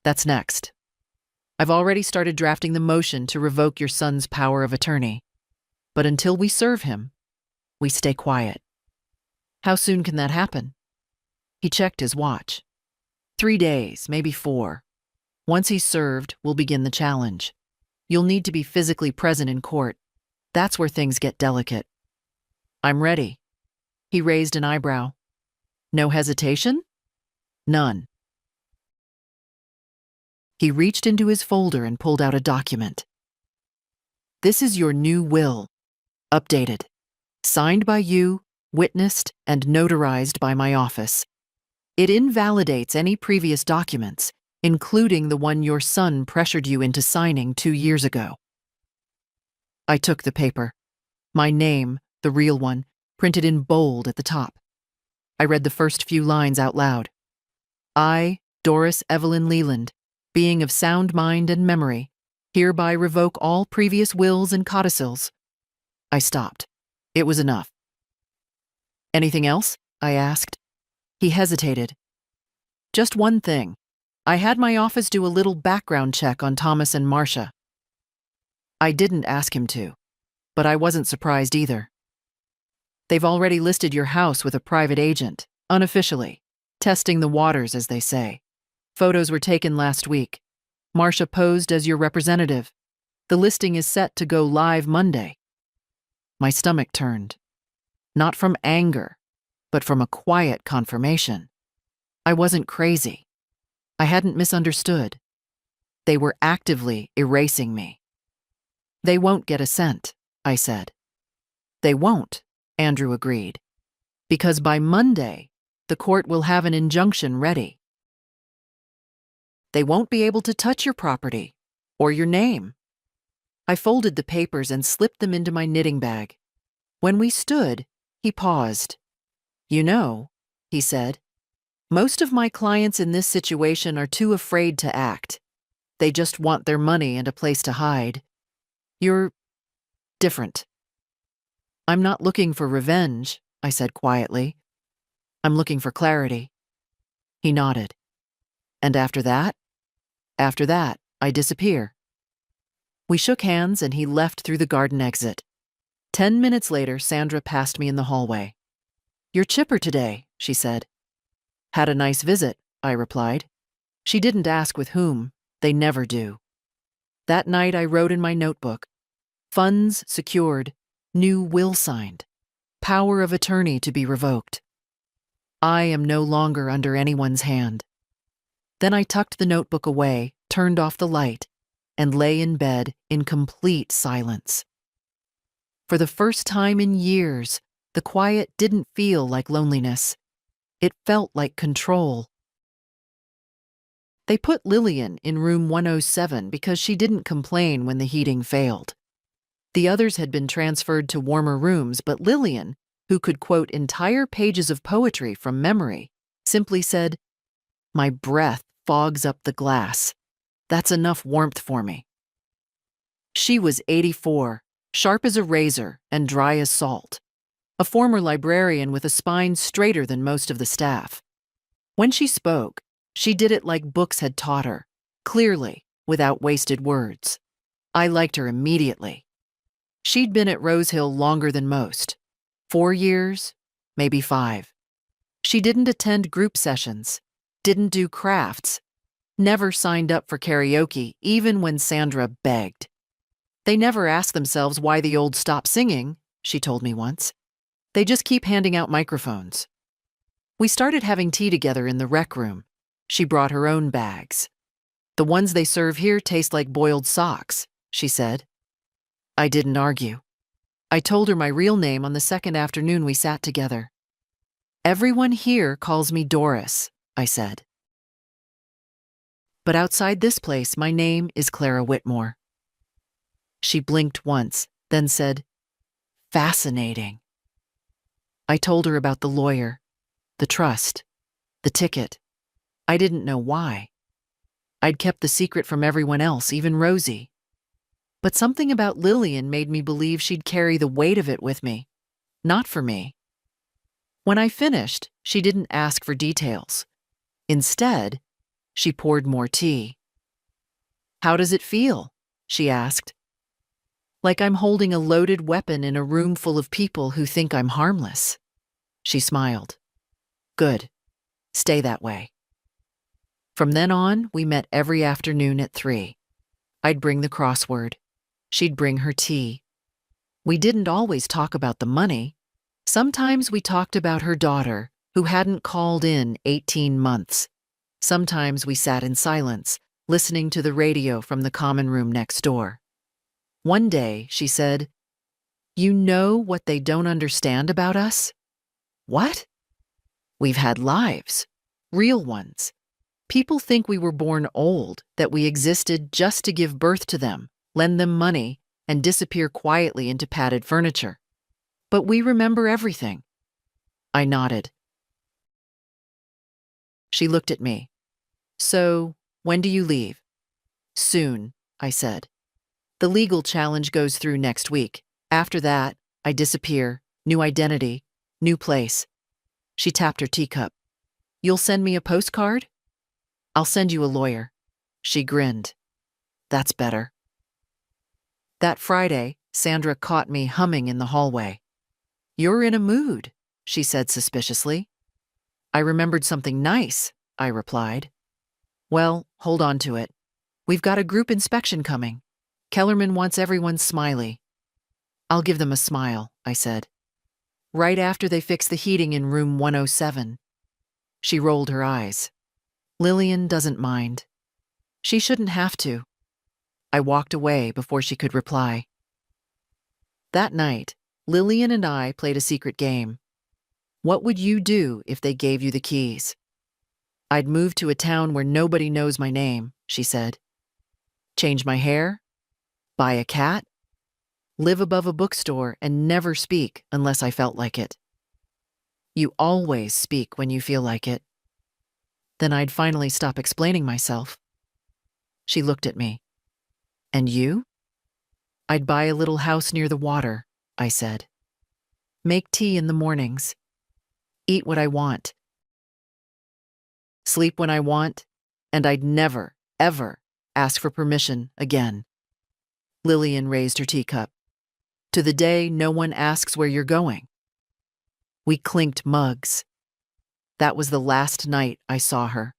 That's next. I've already started drafting the motion to revoke your son's power of attorney. But until we serve him, we stay quiet. How soon can that happen? He checked his watch. 3 days, maybe 4. Once he's served, we'll begin the challenge. You'll need to be physically present in court. That's where things get delicate. I'm ready. He raised an eyebrow. No hesitation? None. He reached into his folder and pulled out a document. This is your new will, updated, signed by you, witnessed, and notarized by my office. It invalidates any previous documents, including the one your son pressured you into signing 2 years ago. I took the paper. My name, the real one, printed in bold at the top. I read the first few lines out loud. I, Doris Evelyn Leland, being of sound mind and memory, hereby revoke all previous wills and codicils. I stopped. It was enough. Anything else? I asked. He hesitated. Just one thing. I had my office do a little background check on Thomas and Marcia. I didn't ask him to, but I wasn't surprised either. They've already listed your house with a private agent, unofficially, testing the waters, as they say. Photos were taken last week. Marcia posed as your representative. The listing is set to go live Monday. My stomach turned. Not from anger, but from a quiet confirmation. I wasn't crazy. I hadn't misunderstood. They were actively erasing me. They won't get a cent, I said. They won't, Andrew agreed, because by Monday, the court will have an injunction ready. They won't be able to touch your property or your name. I folded the papers and slipped them into my knitting bag. When we stood, he paused. You know, he said, most of my clients in this situation are too afraid to act. They just want their money and a place to hide. You're different. I'm not looking for revenge, I said quietly. I'm looking for clarity. He nodded. And after that? After that, I disappear. We shook hands and he left through the garden exit. 10 minutes later, Sandra passed me in the hallway. You're chipper today, she said. Had a nice visit, I replied. She didn't ask with whom. They never do. That night I wrote in my notebook, funds secured, new will signed, power of attorney to be revoked. I am no longer under anyone's hand. Then I tucked the notebook away, turned off the light, and lay in bed in complete silence. For the first time in years, the quiet didn't feel like loneliness. It felt like control. They put Lillian in room 107 because she didn't complain when the heating failed. The others had been transferred to warmer rooms, but Lillian, who could quote entire pages of poetry from memory, simply said, "My breath fogs up the glass. That's enough warmth for me." She was 84, sharp as a razor and dry as salt, a former librarian with a spine straighter than most of the staff. When she spoke, she did it like books had taught her, clearly, without wasted words. I liked her immediately. She'd been at Rose Hill longer than most. 4 years, maybe 5. She didn't attend group sessions, didn't do crafts, never signed up for karaoke, even when Sandra begged. They never ask themselves why the old stop singing, she told me once. They just keep handing out microphones. We started having tea together in the rec room. She brought her own bags. The ones they serve here taste like boiled socks, she said. I didn't argue. I told her my real name on the second afternoon we sat together. Everyone here calls me Doris, I said. But outside this place, my name is Clara Whitmore. She blinked once, then said, fascinating. I told her about the lawyer, the trust, the ticket. I didn't know why. I'd kept the secret from everyone else, even Rosie. But something about Lillian made me believe she'd carry the weight of it with me, not for me. When I finished, she didn't ask for details. Instead, she poured more tea. How does it feel? She asked. Like I'm holding a loaded weapon in a room full of people who think I'm harmless. She smiled. Good. Stay that way. From then on, we met every afternoon at 3. I'd bring the crossword. She'd bring her tea. We didn't always talk about the money. Sometimes we talked about her daughter, who hadn't called in 18 months. Sometimes we sat in silence, listening to the radio from the common room next door. One day, she said, "You know what they don't understand about us?" "What?" "We've had lives. Real ones. People think we were born old, that we existed just to give birth to them, lend them money, and disappear quietly into padded furniture. But we remember everything." I nodded. She looked at me. "So, when do you leave?" "Soon," I said. "The legal challenge goes through next week. After that, I disappear. New identity. New place." She tapped her teacup. "You'll send me a postcard?" "I'll send you a lawyer." She grinned. "That's better." That Friday, Sandra caught me humming in the hallway. "You're in a mood," she said suspiciously. "I remembered something nice," I replied. "Well, hold on to it. We've got a group inspection coming. Kellerman wants everyone smiley." "I'll give them a smile," I said. "Right after they fix the heating in room 107. She rolled her eyes. "Lillian doesn't mind." "She shouldn't have to." I walked away before she could reply. That night, Lillian and I played a secret game. "What would you do if they gave you the keys?" "I'd move to a town where nobody knows my name," she said. "Change my hair? Buy a cat? Live above a bookstore and never speak unless I felt like it." "You always speak when you feel like it." Then I'd finally stop explaining myself. She looked at me. "And you?" "I'd buy a little house near the water," I said. "Make tea in the mornings. Eat what I want. Sleep when I want, and I'd never, ever ask for permission again." Lillian raised her teacup. "To the day no one asks where you're going." We clinked mugs. That was the last night I saw her.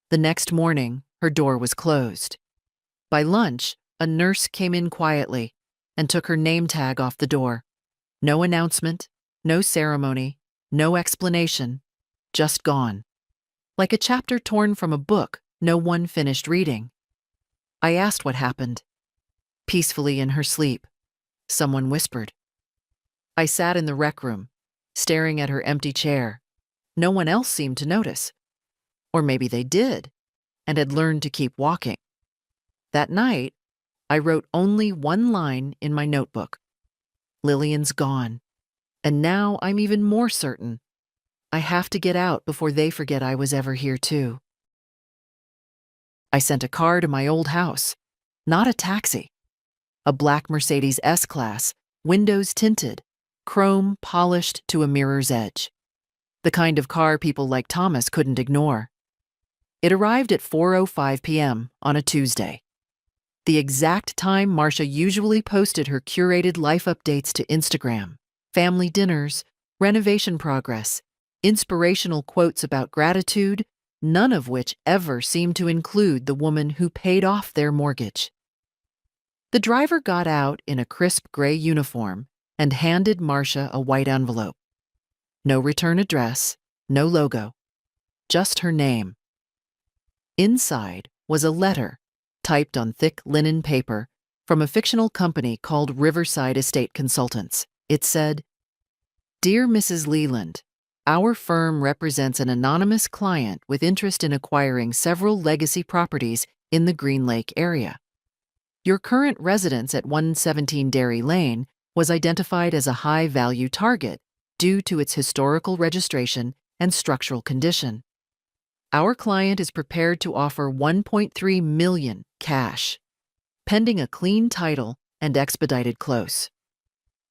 The next morning, her door was closed. By lunch, a nurse came in quietly and took her name tag off the door. No announcement, no ceremony, no explanation, just gone. Like a chapter torn from a book no one finished reading. I asked what happened. Peacefully in her sleep, someone whispered. I sat in the rec room, staring at her empty chair. No one else seemed to notice. Or maybe they did, and had learned to keep walking. That night, I wrote only one line in my notebook. "Lillian's gone. And now I'm even more certain. I have to get out before they forget I was ever here too." I sent a car to my old house. Not a taxi. A black Mercedes S-Class, windows tinted, chrome polished to a mirror's edge. The kind of car people like Thomas couldn't ignore. It arrived at 4:05 p.m. on a Tuesday. The exact time Marcia usually posted her curated life updates to Instagram. Family dinners, renovation progress, inspirational quotes about gratitude, none of which ever seemed to include the woman who paid off their mortgage. The driver got out in a crisp gray uniform and handed Marcia a white envelope. No return address, no logo, just her name. Inside was a letter, typed on thick linen paper, from a fictional company called Riverside Estate Consultants. It said, "Dear Mrs. Leland, our firm represents an anonymous client with interest in acquiring several legacy properties in the Green Lake area. Your current residence at 117 Dairy Lane was identified as a high-value target due to its historical registration and structural condition. Our client is prepared to offer $1.3 million cash, pending a clean title and expedited close.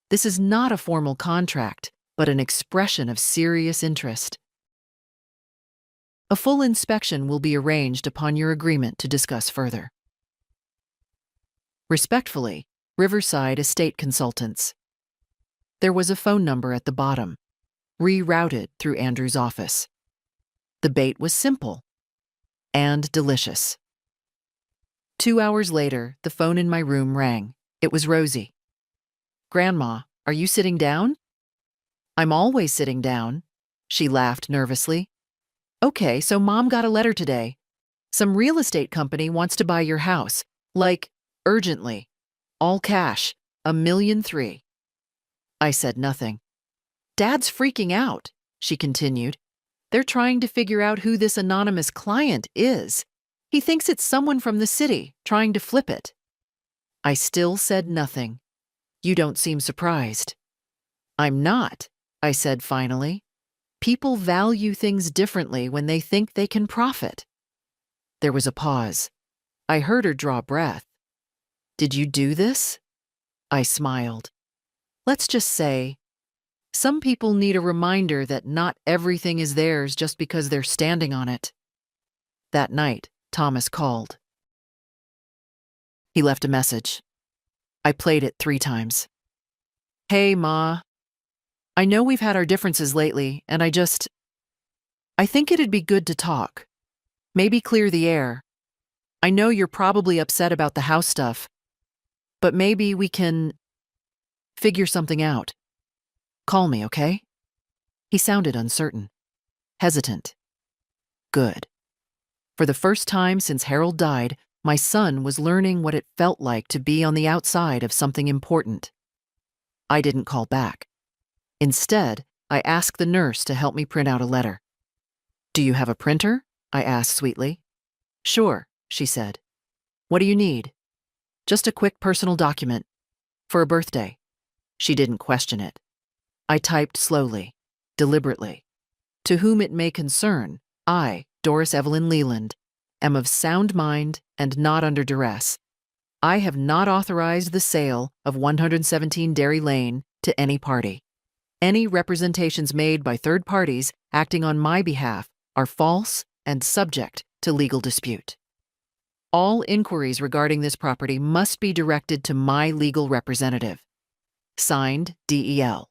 This is not a formal contract, but an expression of serious interest. A full inspection will be arranged upon your agreement to discuss further. Respectfully, Riverside Estate Consultants." There was a phone number at the bottom, rerouted through Andrew's office. The bait was simple and delicious. 2 hours later, the phone in my room rang. It was Rosie. "Grandma, are you sitting down?" "I'm always sitting down." She laughed nervously. "Okay, so Mom got a letter today. Some real estate company wants to buy your house, like, urgently. All cash, $1.3 million. I said nothing. Dad's freaking out, she continued. They're trying to figure out who this anonymous client is. He thinks it's someone from the city trying to flip it. I still said nothing. You don't seem surprised. I'm not, I said finally. People value things differently when they think they can profit. There was a pause. I heard her draw breath. Did you do this? I smiled. Let's just say, some people need a reminder that not everything is theirs just because they're standing on it. That night, Thomas called. He left a message. I played it 3 times. Hey, Ma. I know we've had our differences lately, and I think it'd be good to talk. Maybe clear the air. I know you're probably upset about the house stuff, but maybe we can figure something out. Call me, okay? He sounded uncertain, hesitant. Good. For the first time since Harold died, my son was learning what it felt like to be on the outside of something important. I didn't call back. Instead, I asked the nurse to help me print out a letter. Do you have a printer? I asked sweetly. Sure, she said. What do you need? Just a quick personal document. For a birthday. She didn't question it. I typed slowly, deliberately. To whom it may concern, I, Doris Evelyn Leland, am of sound mind and not under duress. I have not authorized the sale of 117 Dairy Lane to any party. Any representations made by third parties acting on my behalf are false and subject to legal dispute. All inquiries regarding this property must be directed to my legal representative. Signed, DEL.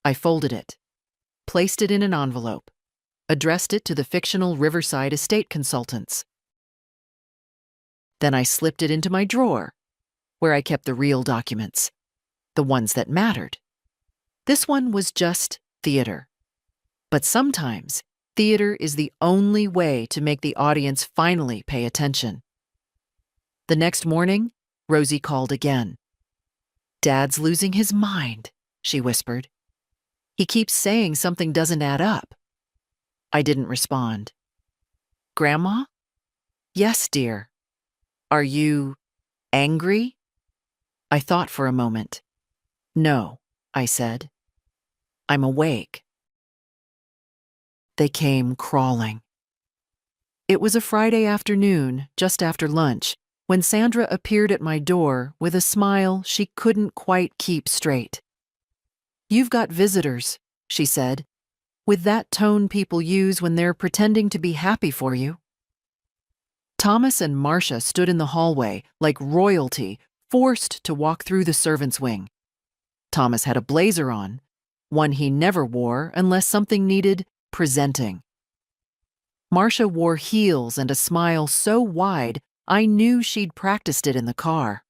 I folded it, placed it in an envelope, addressed it to the fictional Riverside estate consultants. Then I slipped it into my drawer, where I kept the real documents, the ones that mattered. This one was just theater. But sometimes, theater is the only way to make the audience finally pay attention. The next morning, Rosie called again. Dad's losing his mind, she whispered. He keeps saying something doesn't add up. I didn't respond. Grandma? Yes, dear. Are you angry? I thought for a moment. No, I said. I'm awake. They came crawling. It was a Friday afternoon, just after lunch, when Sandra appeared at my door with a smile she couldn't quite keep straight. You've got visitors, she said, with that tone people use when they're pretending to be happy for you. Thomas and Marcia stood in the hallway like royalty, forced to walk through the servants' wing. Thomas had a blazer on, one he never wore unless something needed presenting. Marcia wore heels and a smile so wide I knew she'd practiced it in the car.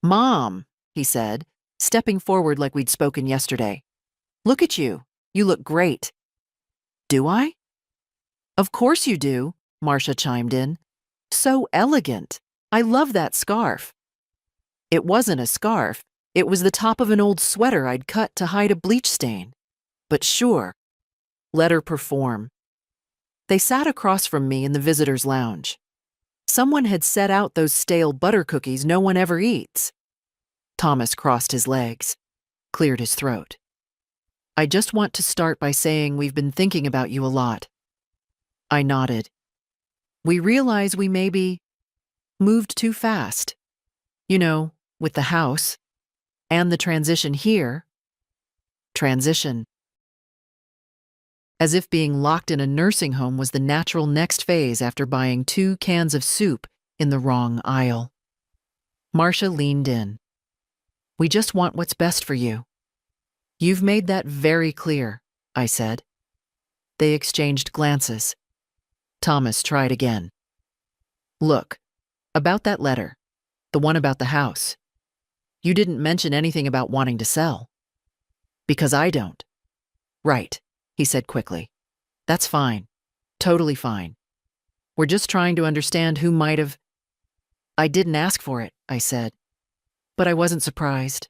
Mom, he said, stepping forward like we'd spoken yesterday. Look at you. You look great. Do I? Of course you do, Marcia chimed in. So elegant. I love that scarf. It wasn't a scarf. It was the top of an old sweater I'd cut to hide a bleach stain. But sure. Let her perform. They sat across from me in the visitors' lounge. Someone had set out those stale butter cookies no one ever eats. Thomas crossed his legs, cleared his throat. I just want to start by saying we've been thinking about you a lot. I nodded. We realize we maybe moved too fast. You know, with the house. And the transition here. Transition. As if being locked in a nursing home was the natural next phase after buying 2 cans of soup in the wrong aisle. Marcia leaned in. We just want what's best for you. You've made that very clear, I said. They exchanged glances. Thomas tried again. Look, about that letter, the one about the house. You didn't mention anything about wanting to sell. Because I don't. Right, he said quickly. That's fine. Totally fine. We're just trying to understand who might have. I didn't ask for it, I said. But I wasn't surprised.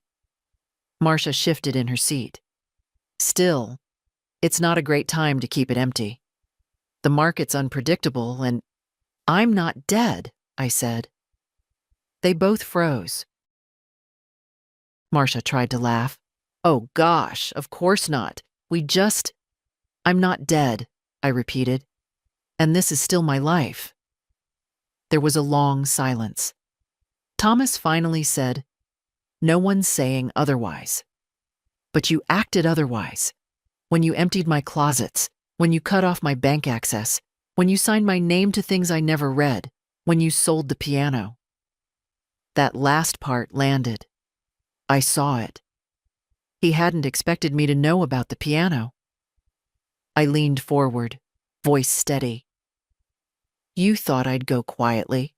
Marcia shifted in her seat. Still, it's not a great time to keep it empty. The market's unpredictable and I'm not dead, I said. They both froze. Marcia tried to laugh. Oh gosh, of course not. I'm not dead, I repeated. And this is still my life. There was a long silence. Thomas finally said, "No one's saying otherwise. But you acted otherwise. When you emptied my closets, when you cut off my bank access, when you signed my name to things I never read, when you sold the piano." That last part landed. I saw it. He hadn't expected me to know about the piano. I leaned forward, voice steady. You thought I'd go quietly.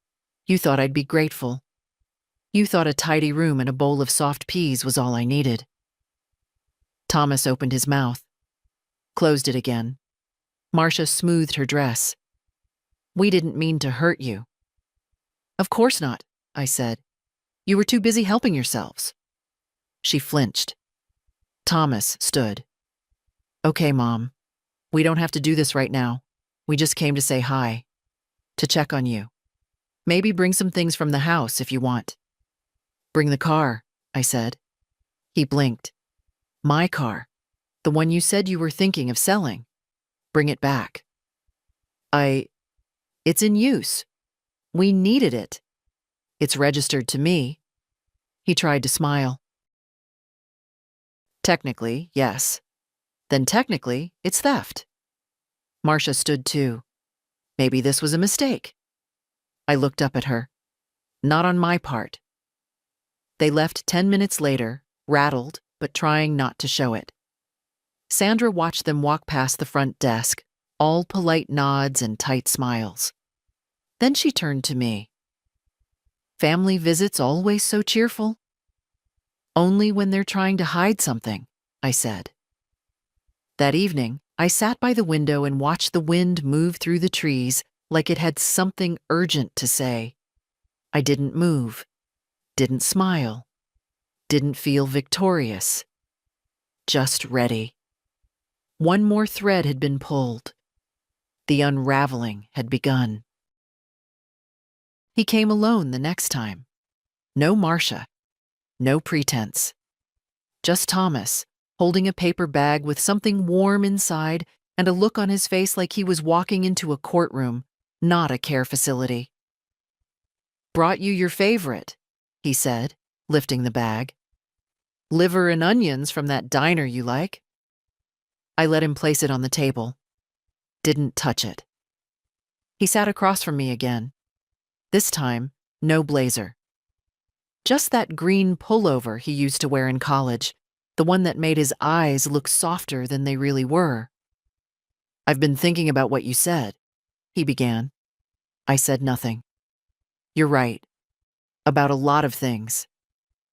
You thought I'd be grateful. You thought a tidy room and a bowl of soft peas was all I needed. Thomas opened his mouth, closed it again. Marcia smoothed her dress. We didn't mean to hurt you. Of course not, I said. You were too busy helping yourselves. She flinched. Thomas stood. Okay, Mom. We don't have to do this right now. We just came to say hi. To check on you. Maybe bring some things from the house if you want. Bring the car, I said. He blinked. My car. The one you said you were thinking of selling. Bring it back. It's in use. We needed it. It's registered to me. He tried to smile. Technically, yes. Then technically, it's theft. Marcia stood too. Maybe this was a mistake. I looked up at her. Not on my part. They left 10 minutes later, rattled, but trying not to show it. Sandra watched them walk past the front desk, all polite nods and tight smiles. Then she turned to me. Family visits always so cheerful? Only when they're trying to hide something, I said. That evening, I sat by the window and watched the wind move through the trees like it had something urgent to say. I didn't move, didn't smile, didn't feel victorious. Just ready. One more thread had been pulled. The unraveling had begun. He came alone the next time. No Marcia. No pretense. Just Thomas, holding a paper bag with something warm inside and a look on his face like he was walking into a courtroom, not a care facility. Brought you your favorite, he said, lifting the bag. Liver and onions from that diner you like. I let him place it on the table. Didn't touch it. He sat across from me again. This time, no blazer. Just that green pullover he used to wear in college, the one that made his eyes look softer than they really were. I've been thinking about what you said, he began. I said nothing. You're right. About a lot of things.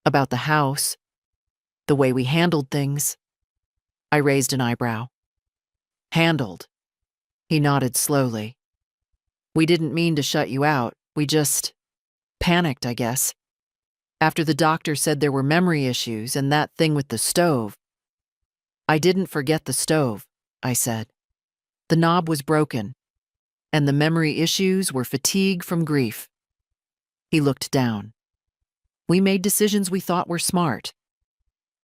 About the house. The way we handled things. I raised an eyebrow. Handled. He nodded slowly. We didn't mean to shut you out. We just panicked, I guess. After the doctor said there were memory issues and that thing with the stove. I didn't forget the stove, I said. The knob was broken, and the memory issues were fatigue from grief. He looked down. We made decisions we thought were smart.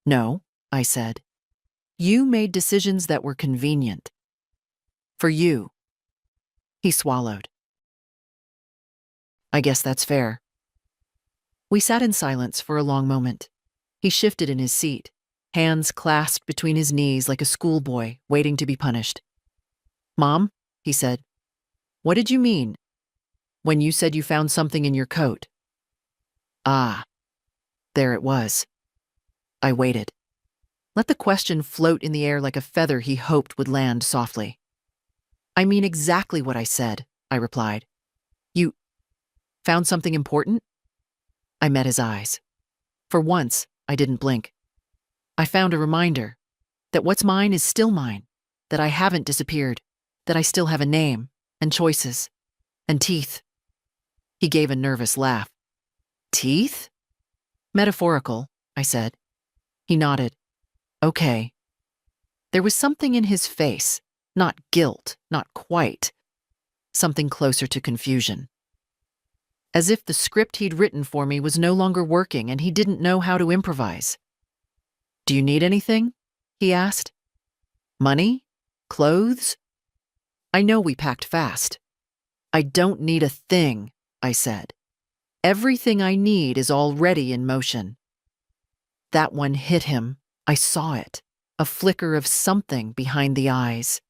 No, I said. You made decisions that were convenient. For you. He swallowed. I guess that's fair. We sat in silence for a long moment. He shifted in his seat, hands clasped between his knees like a schoolboy waiting to be punished. Mom, he said, what did you mean when you said you found something in your coat? Ah, there it was. I waited. Let the question float in the air like a feather he hoped would land softly. I mean exactly what I said, I replied. You found something important? I met his eyes. For once, I didn't blink. I found a reminder that what's mine is still mine, that I haven't disappeared, that I still have a name and choices. And teeth. He gave a nervous laugh. Teeth? Metaphorical, I said. He nodded. Okay. There was something in his face, not guilt, not quite. Something closer to confusion. As if the script he'd written for me was no longer working and he didn't know how to improvise. Do you need anything? He asked. Money? Clothes? I know we packed fast. I don't need a thing, I said. Everything I need is already in motion. That one hit him. I saw it. A flicker of something behind the eyes.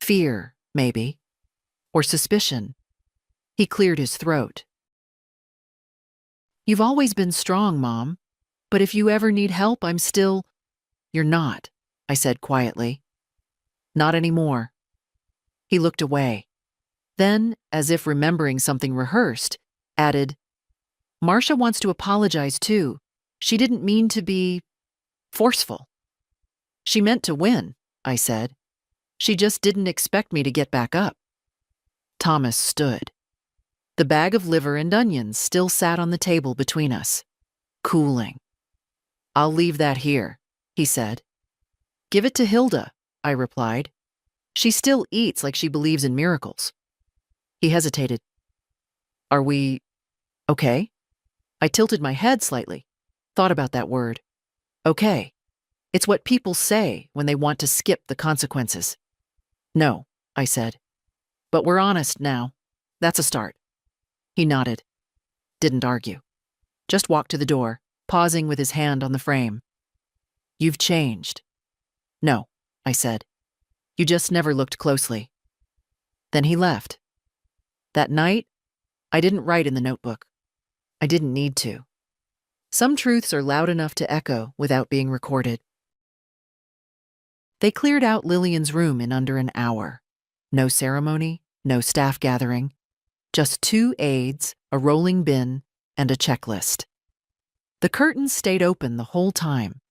Fear, maybe. Or suspicion. He cleared his throat. You've always been strong, Mom. But if you ever need help, I'm still… You're not, I said quietly. Not anymore. He looked away. Then, as if remembering something rehearsed, added, Marcia wants to apologize too. She didn't mean to be… forceful. She meant to win, I said. She just didn't expect me to get back up. Thomas stood. The bag of liver and onions still sat on the table between us, cooling. I'll leave that here, he said. Give it to Hilda, I replied. She still eats like she believes in miracles. He hesitated. Are we okay? I tilted my head slightly, thought about that word. Okay. It's what people say when they want to skip the consequences. No, I said. But we're honest now. That's a start. He nodded. Didn't argue. Just walked to the door, pausing with his hand on the frame. You've changed. No, I said. You just never looked closely. Then he left. That night, I didn't write in the notebook. I didn't need to. Some truths are loud enough to echo without being recorded. They cleared out Lillian's room in under an hour. No ceremony, no staff gathering. Just 2 aides, a rolling bin, and a checklist. The curtains stayed open the whole time.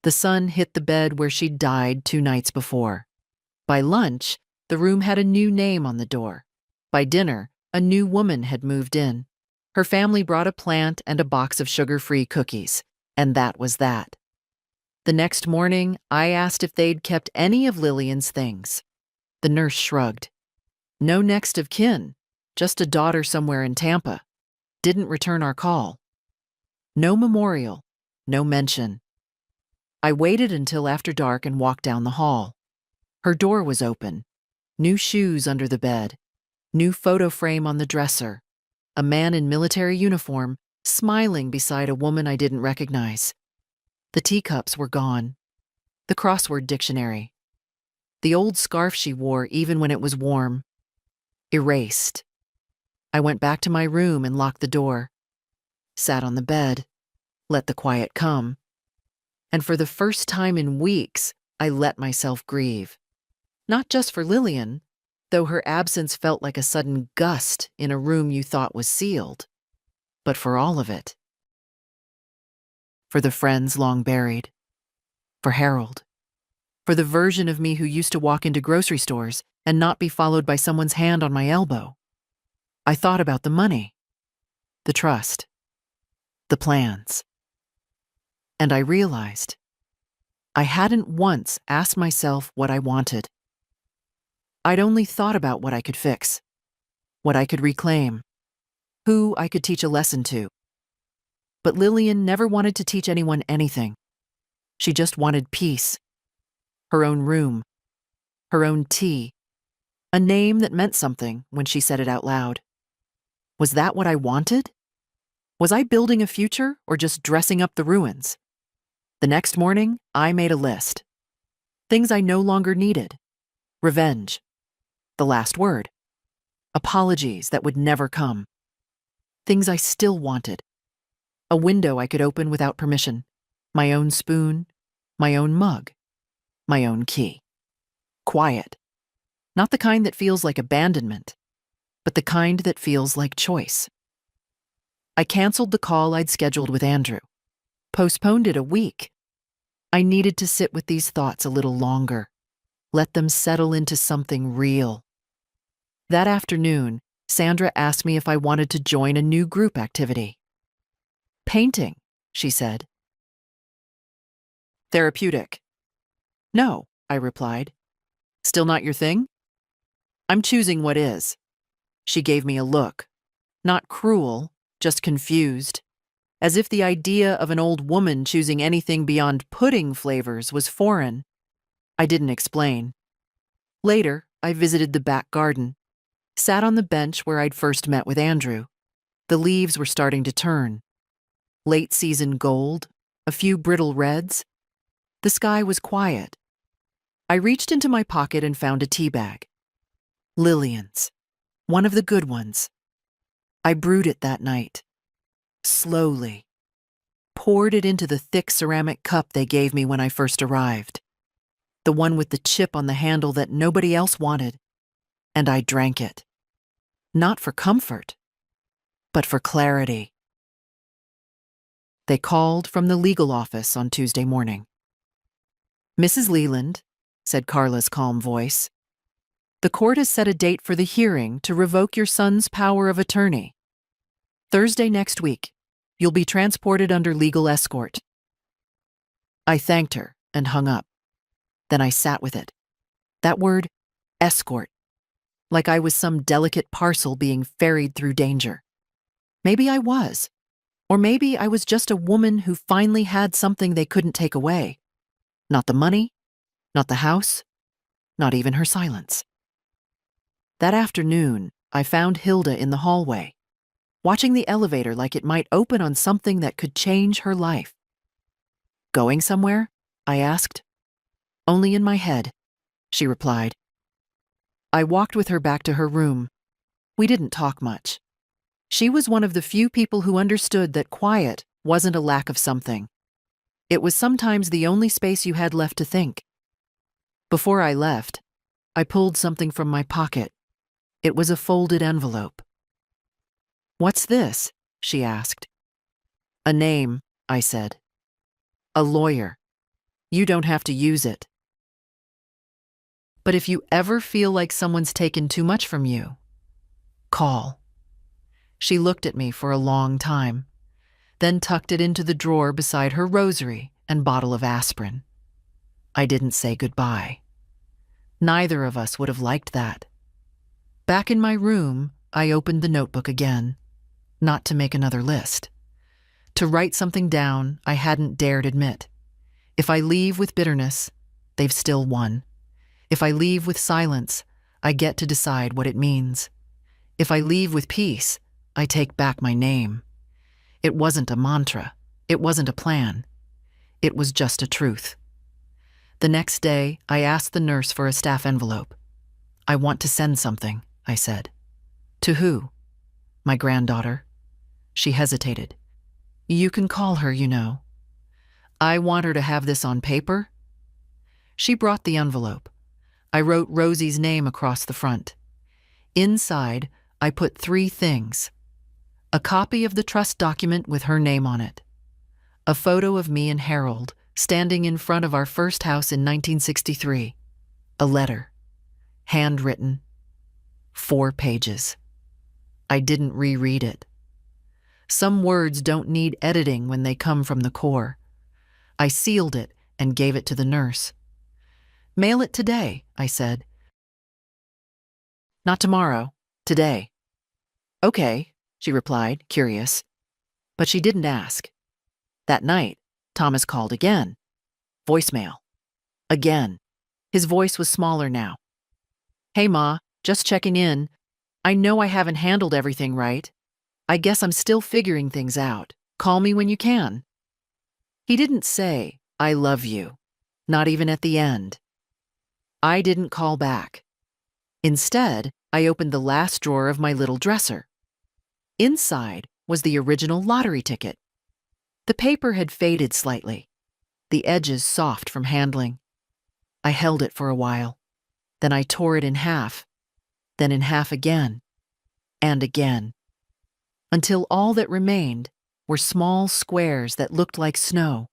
The sun hit the bed where she'd died 2 nights before. By lunch, the room had a new name on the door. By dinner, a new woman had moved in. Her family brought a plant and a box of sugar-free cookies, and that was that. The next morning, I asked if they'd kept any of Lillian's things. The nurse shrugged. No next of kin, just a daughter somewhere in Tampa. Didn't return our call. No memorial, no mention. I waited until after dark and walked down the hall. Her door was open. New shoes under the bed. New photo frame on the dresser. A man in military uniform, smiling beside a woman I didn't recognize. The teacups were gone. The crossword dictionary. The old scarf she wore even when it was warm. Erased. I went back to my room and locked the door. Sat on the bed. Let the quiet come. And for the first time in weeks, I let myself grieve. Not just for Lillian, though her absence felt like a sudden gust in a room you thought was sealed, but for all of it. For the friends long buried. For Harold. For the version of me who used to walk into grocery stores and not be followed by someone's hand on my elbow. I thought about the money, the trust, the plans. And I realized I hadn't once asked myself what I wanted. I'd only thought about what I could fix, what I could reclaim, who I could teach a lesson to. But Lillian never wanted to teach anyone anything. She just wanted peace, her own room, her own tea, a name that meant something when she said it out loud. Was that what I wanted? Was I building a future or just dressing up the ruins? The next morning, I made a list. Things I no longer needed. Revenge. The last word. Apologies that would never come. Things I still wanted. A window I could open without permission. My own spoon. My own mug. My own key. Quiet. Not the kind that feels like abandonment, but the kind that feels like choice. I canceled the call I'd scheduled with Andrew. Postponed it a week. I needed to sit with these thoughts a little longer. Let them settle into something real. That afternoon, Sandra asked me if I wanted to join a new group activity. Painting, she said. Therapeutic. No, I replied. Still not your thing? I'm choosing what is. She gave me a look. Not cruel, just confused. As if the idea of an old woman choosing anything beyond pudding flavors was foreign. I didn't explain. Later, I visited the back garden, sat on the bench where I'd first met with Andrew. The leaves were starting to turn. Late season gold, a few brittle reds. The sky was quiet. I reached into my pocket and found a tea bag. Lillian's. One of the good ones. I brewed it that night. Slowly. Poured it into the thick ceramic cup they gave me when I first arrived. The one with the chip on the handle that nobody else wanted. And I drank it. Not for comfort, but for clarity. They called from the legal office on Tuesday morning. Mrs. Leland, said Carla's calm voice, the court has set a date for the hearing to revoke your son's power of attorney. Thursday next week. You'll be transported under legal escort. I thanked her and hung up. Then I sat with it. That word, escort. Like I was some delicate parcel being ferried through danger. Maybe I was. Or maybe I was just a woman who finally had something they couldn't take away. Not the money, not the house, not even her silence. That afternoon, I found Hilda in the hallway, watching the elevator like it might open on something that could change her life. Going somewhere? I asked. Only in my head, she replied. I walked with her back to her room. We didn't talk much. She was one of the few people who understood that quiet wasn't a lack of something. It was sometimes the only space you had left to think. Before I left, I pulled something from my pocket. It was a folded envelope. What's this? She asked. A name, I said. A lawyer. You don't have to use it. But if you ever feel like someone's taken too much from you, call. She looked at me for a long time, then tucked it into the drawer beside her rosary and bottle of aspirin. I didn't say goodbye. Neither of us would have liked that. Back in my room, I opened the notebook again, not to make another list. To write something down I hadn't dared admit. If I leave with bitterness, they've still won. If I leave with silence, I get to decide what it means. If I leave with peace, I take back my name. It wasn't a mantra. It wasn't a plan. It was just a truth. The next day, I asked the nurse for a staff envelope. I want to send something, I said. To who? My granddaughter. She hesitated. You can call her, you know. I want her to have this on paper. She brought the envelope. I wrote Rosie's name across the front. Inside, I put 3 things. A copy of the trust document with her name on it. A photo of me and Harold standing in front of our first house in 1963. A letter. Handwritten. 4 pages. I didn't reread it. Some words don't need editing when they come from the core. I sealed it and gave it to the nurse. Mail it today, I said. Not tomorrow, today. Okay, she replied, curious. But she didn't ask. That night, Thomas called again. Voicemail. Again. His voice was smaller now. Hey, Ma, just checking in. I know I haven't handled everything right. I guess I'm still figuring things out. Call me when you can. He didn't say, I love you. Not even at the end. I didn't call back. Instead, I opened the last drawer of my little dresser. Inside was the original lottery ticket. The paper had faded slightly, the edges soft from handling. I held it for a while. Then I tore it in half, then in half again, and again, until all that remained were small squares that looked like snow.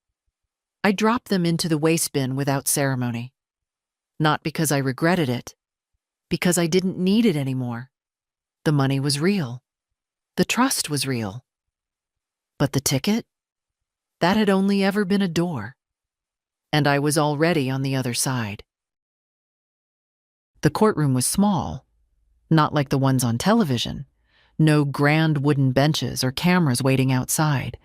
I dropped them into the waste bin without ceremony. Not because I regretted it, because I didn't need it anymore. The money was real. The trust was real. But the ticket? That had only ever been a door. And I was already on the other side. The courtroom was small, not like the ones on television. No grand wooden benches or cameras waiting outside.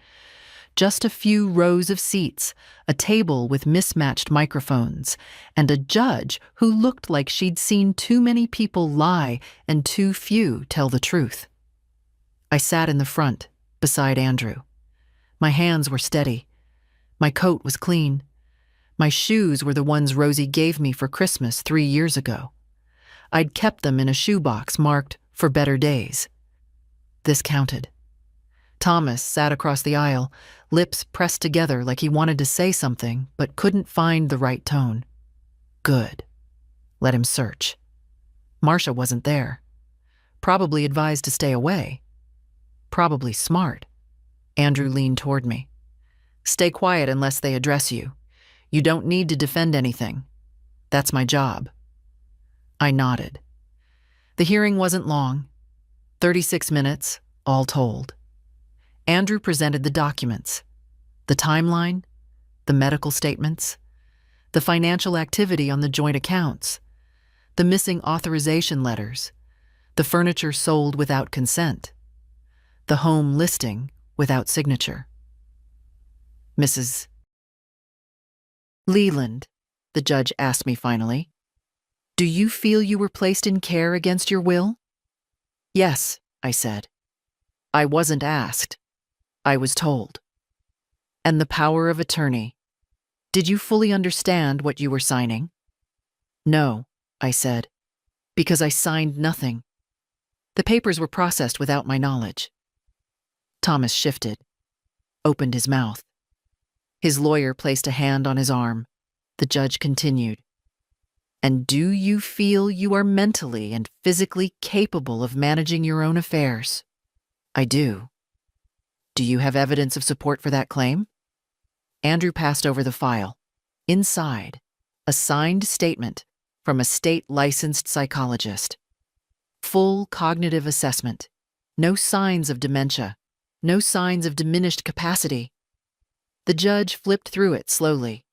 Just a few rows of seats, a table with mismatched microphones, and a judge who looked like she'd seen too many people lie and too few tell the truth. I sat in the front, beside Andrew. My hands were steady. My coat was clean. My shoes were the ones Rosie gave me for Christmas 3 years ago. I'd kept them in a shoebox marked "for better days." This counted. Thomas sat across the aisle, lips pressed together like he wanted to say something but couldn't find the right tone. Good. Let him search. Marcia wasn't there. Probably advised to stay away. Probably smart. Andrew leaned toward me. Stay quiet unless they address you. You don't need to defend anything. That's my job. I nodded. The hearing wasn't long. 36 minutes, all told. Andrew presented the documents. The timeline, the medical statements, the financial activity on the joint accounts, the missing authorization letters, the furniture sold without consent, the home listing without signature. Mrs. Leland, the judge asked me finally, do you feel you were placed in care against your will? Yes, I said. I wasn't asked. I was told. And the power of attorney. Did you fully understand what you were signing? No, I said, because I signed nothing. The papers were processed without my knowledge. Thomas shifted, opened his mouth. His lawyer placed a hand on his arm. The judge continued. And do you feel you are mentally and physically capable of managing your own affairs? I do. Do you have evidence of support for that claim? Andrew passed over the file. Inside, a signed statement from a state-licensed psychologist. Full cognitive assessment. No signs of dementia. No signs of diminished capacity. The judge flipped through it slowly.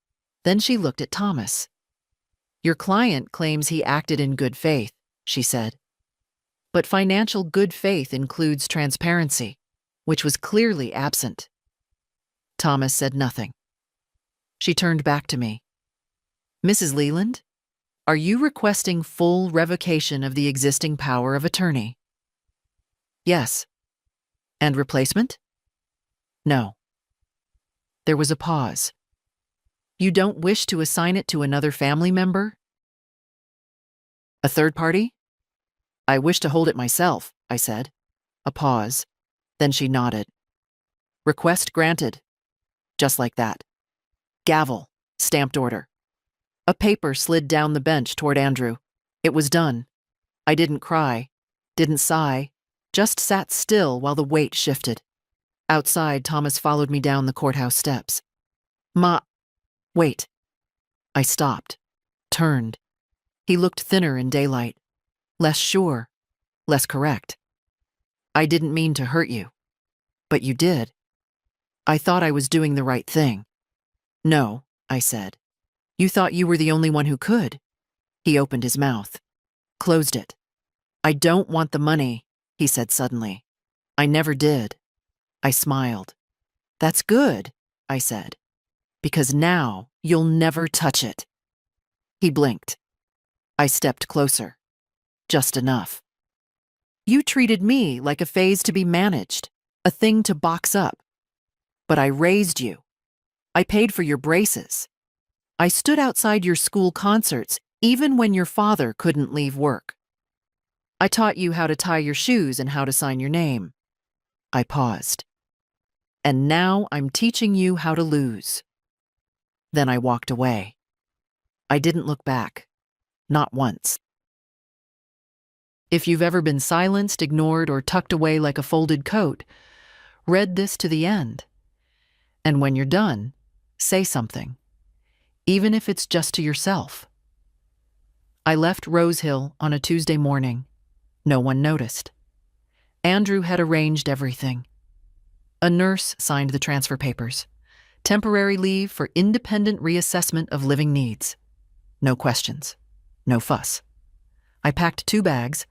Then she looked at Thomas. Your client claims he acted in good faith, she said. But financial good faith includes transparency, which was clearly absent. Thomas said nothing. She turned back to me. Mrs. Leland, are you requesting full revocation of the existing power of attorney? Yes. And replacement? No. There was a pause. You don't wish to assign it to another family member? A third party? I wish to hold it myself, I said. A pause. Then she nodded. Request granted. Just like that. Gavel. Stamped order. A paper slid down the bench toward Andrew. It was done. I didn't cry, didn't sigh, just sat still while the weight shifted. Outside, Thomas followed me down the courthouse steps. Wait. I stopped, turned. He looked thinner in daylight, less sure, less correct. I didn't mean to hurt you, but you did. I thought I was doing the right thing. No, I said. You thought you were the only one who could. He opened his mouth, closed it. I don't want the money, he said suddenly. I never did. I smiled. That's good, I said, because now you'll never touch it. He blinked. I stepped closer. Just enough. You treated me like a phase to be managed, a thing to box up. But I raised you. I paid for your braces. I stood outside your school concerts even when your father couldn't leave work. I taught you how to tie your shoes and how to sign your name. I paused. And now I'm teaching you how to lose. Then I walked away. I didn't look back. Not once. If you've ever been silenced, ignored, or tucked away like a folded coat, read this to the end. And when you're done, say something, even if it's just to yourself. I left Rose Hill on a Tuesday morning. No one noticed. Andrew had arranged everything. A nurse signed the transfer papers. Temporary leave for independent reassessment of living needs. No questions. No fuss. I packed 2 bags,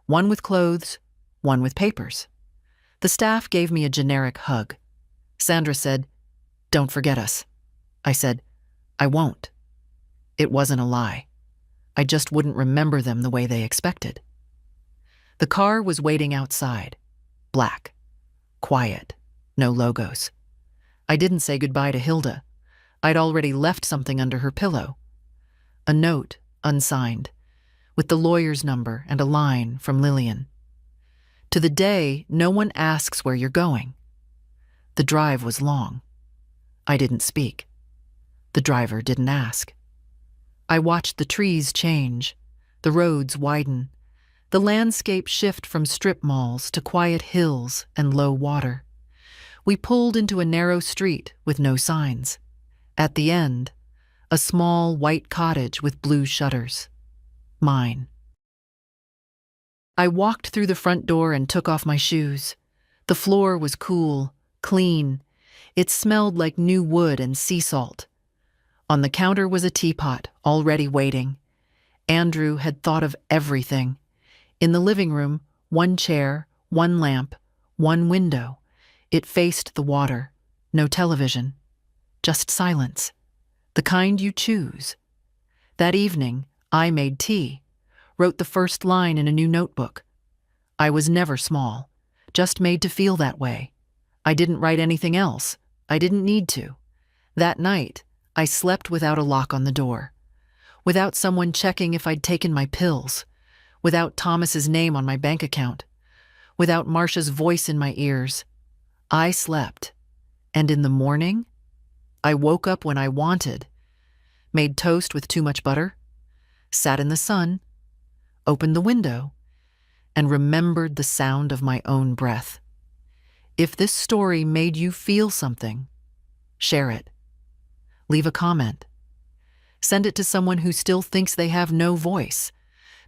one with clothes, one with papers. The staff gave me a generic hug. Sandra said, "Don't forget us." I said, "I won't." It wasn't a lie. I just wouldn't remember them the way they expected. The car was waiting outside. Black. Quiet. No logos. I didn't say goodbye to Hilda. I'd already left something under her pillow. A note, unsigned, with the lawyer's number and a line from Lillian. To the day, no one asks where you're going. The drive was long. I didn't speak. The driver didn't ask. I watched the trees change, the roads widen, the landscape shift from strip malls to quiet hills and low water. We pulled into a narrow street with no signs. At the end, a small white cottage with blue shutters. Mine. I walked through the front door and took off my shoes. The floor was cool, clean. It smelled like new wood and sea salt. On the counter was a teapot, already waiting. Andrew had thought of everything. In the living room, 1 chair, 1 lamp, 1 window. It faced the water. No television. Just silence. The kind you choose. That evening, I made tea, wrote the first line in a new notebook. I was never small, just made to feel that way. I didn't write anything else. I didn't need to. That night, I slept without a lock on the door, without someone checking if I'd taken my pills, without Thomas's name on my bank account, without Marcia's voice in my ears. I slept, and in the morning, I woke up when I wanted, made toast with too much butter, sat in the sun, opened the window, and remembered the sound of my own breath. If this story made you feel something, share it. Leave a comment. Send it to someone who still thinks they have no voice,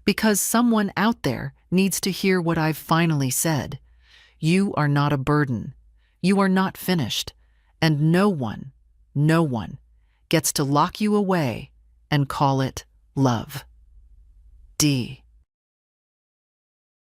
because someone out there needs to hear what I've finally said. You are not a burden. You are not finished, and no one gets to lock you away and call it love. D.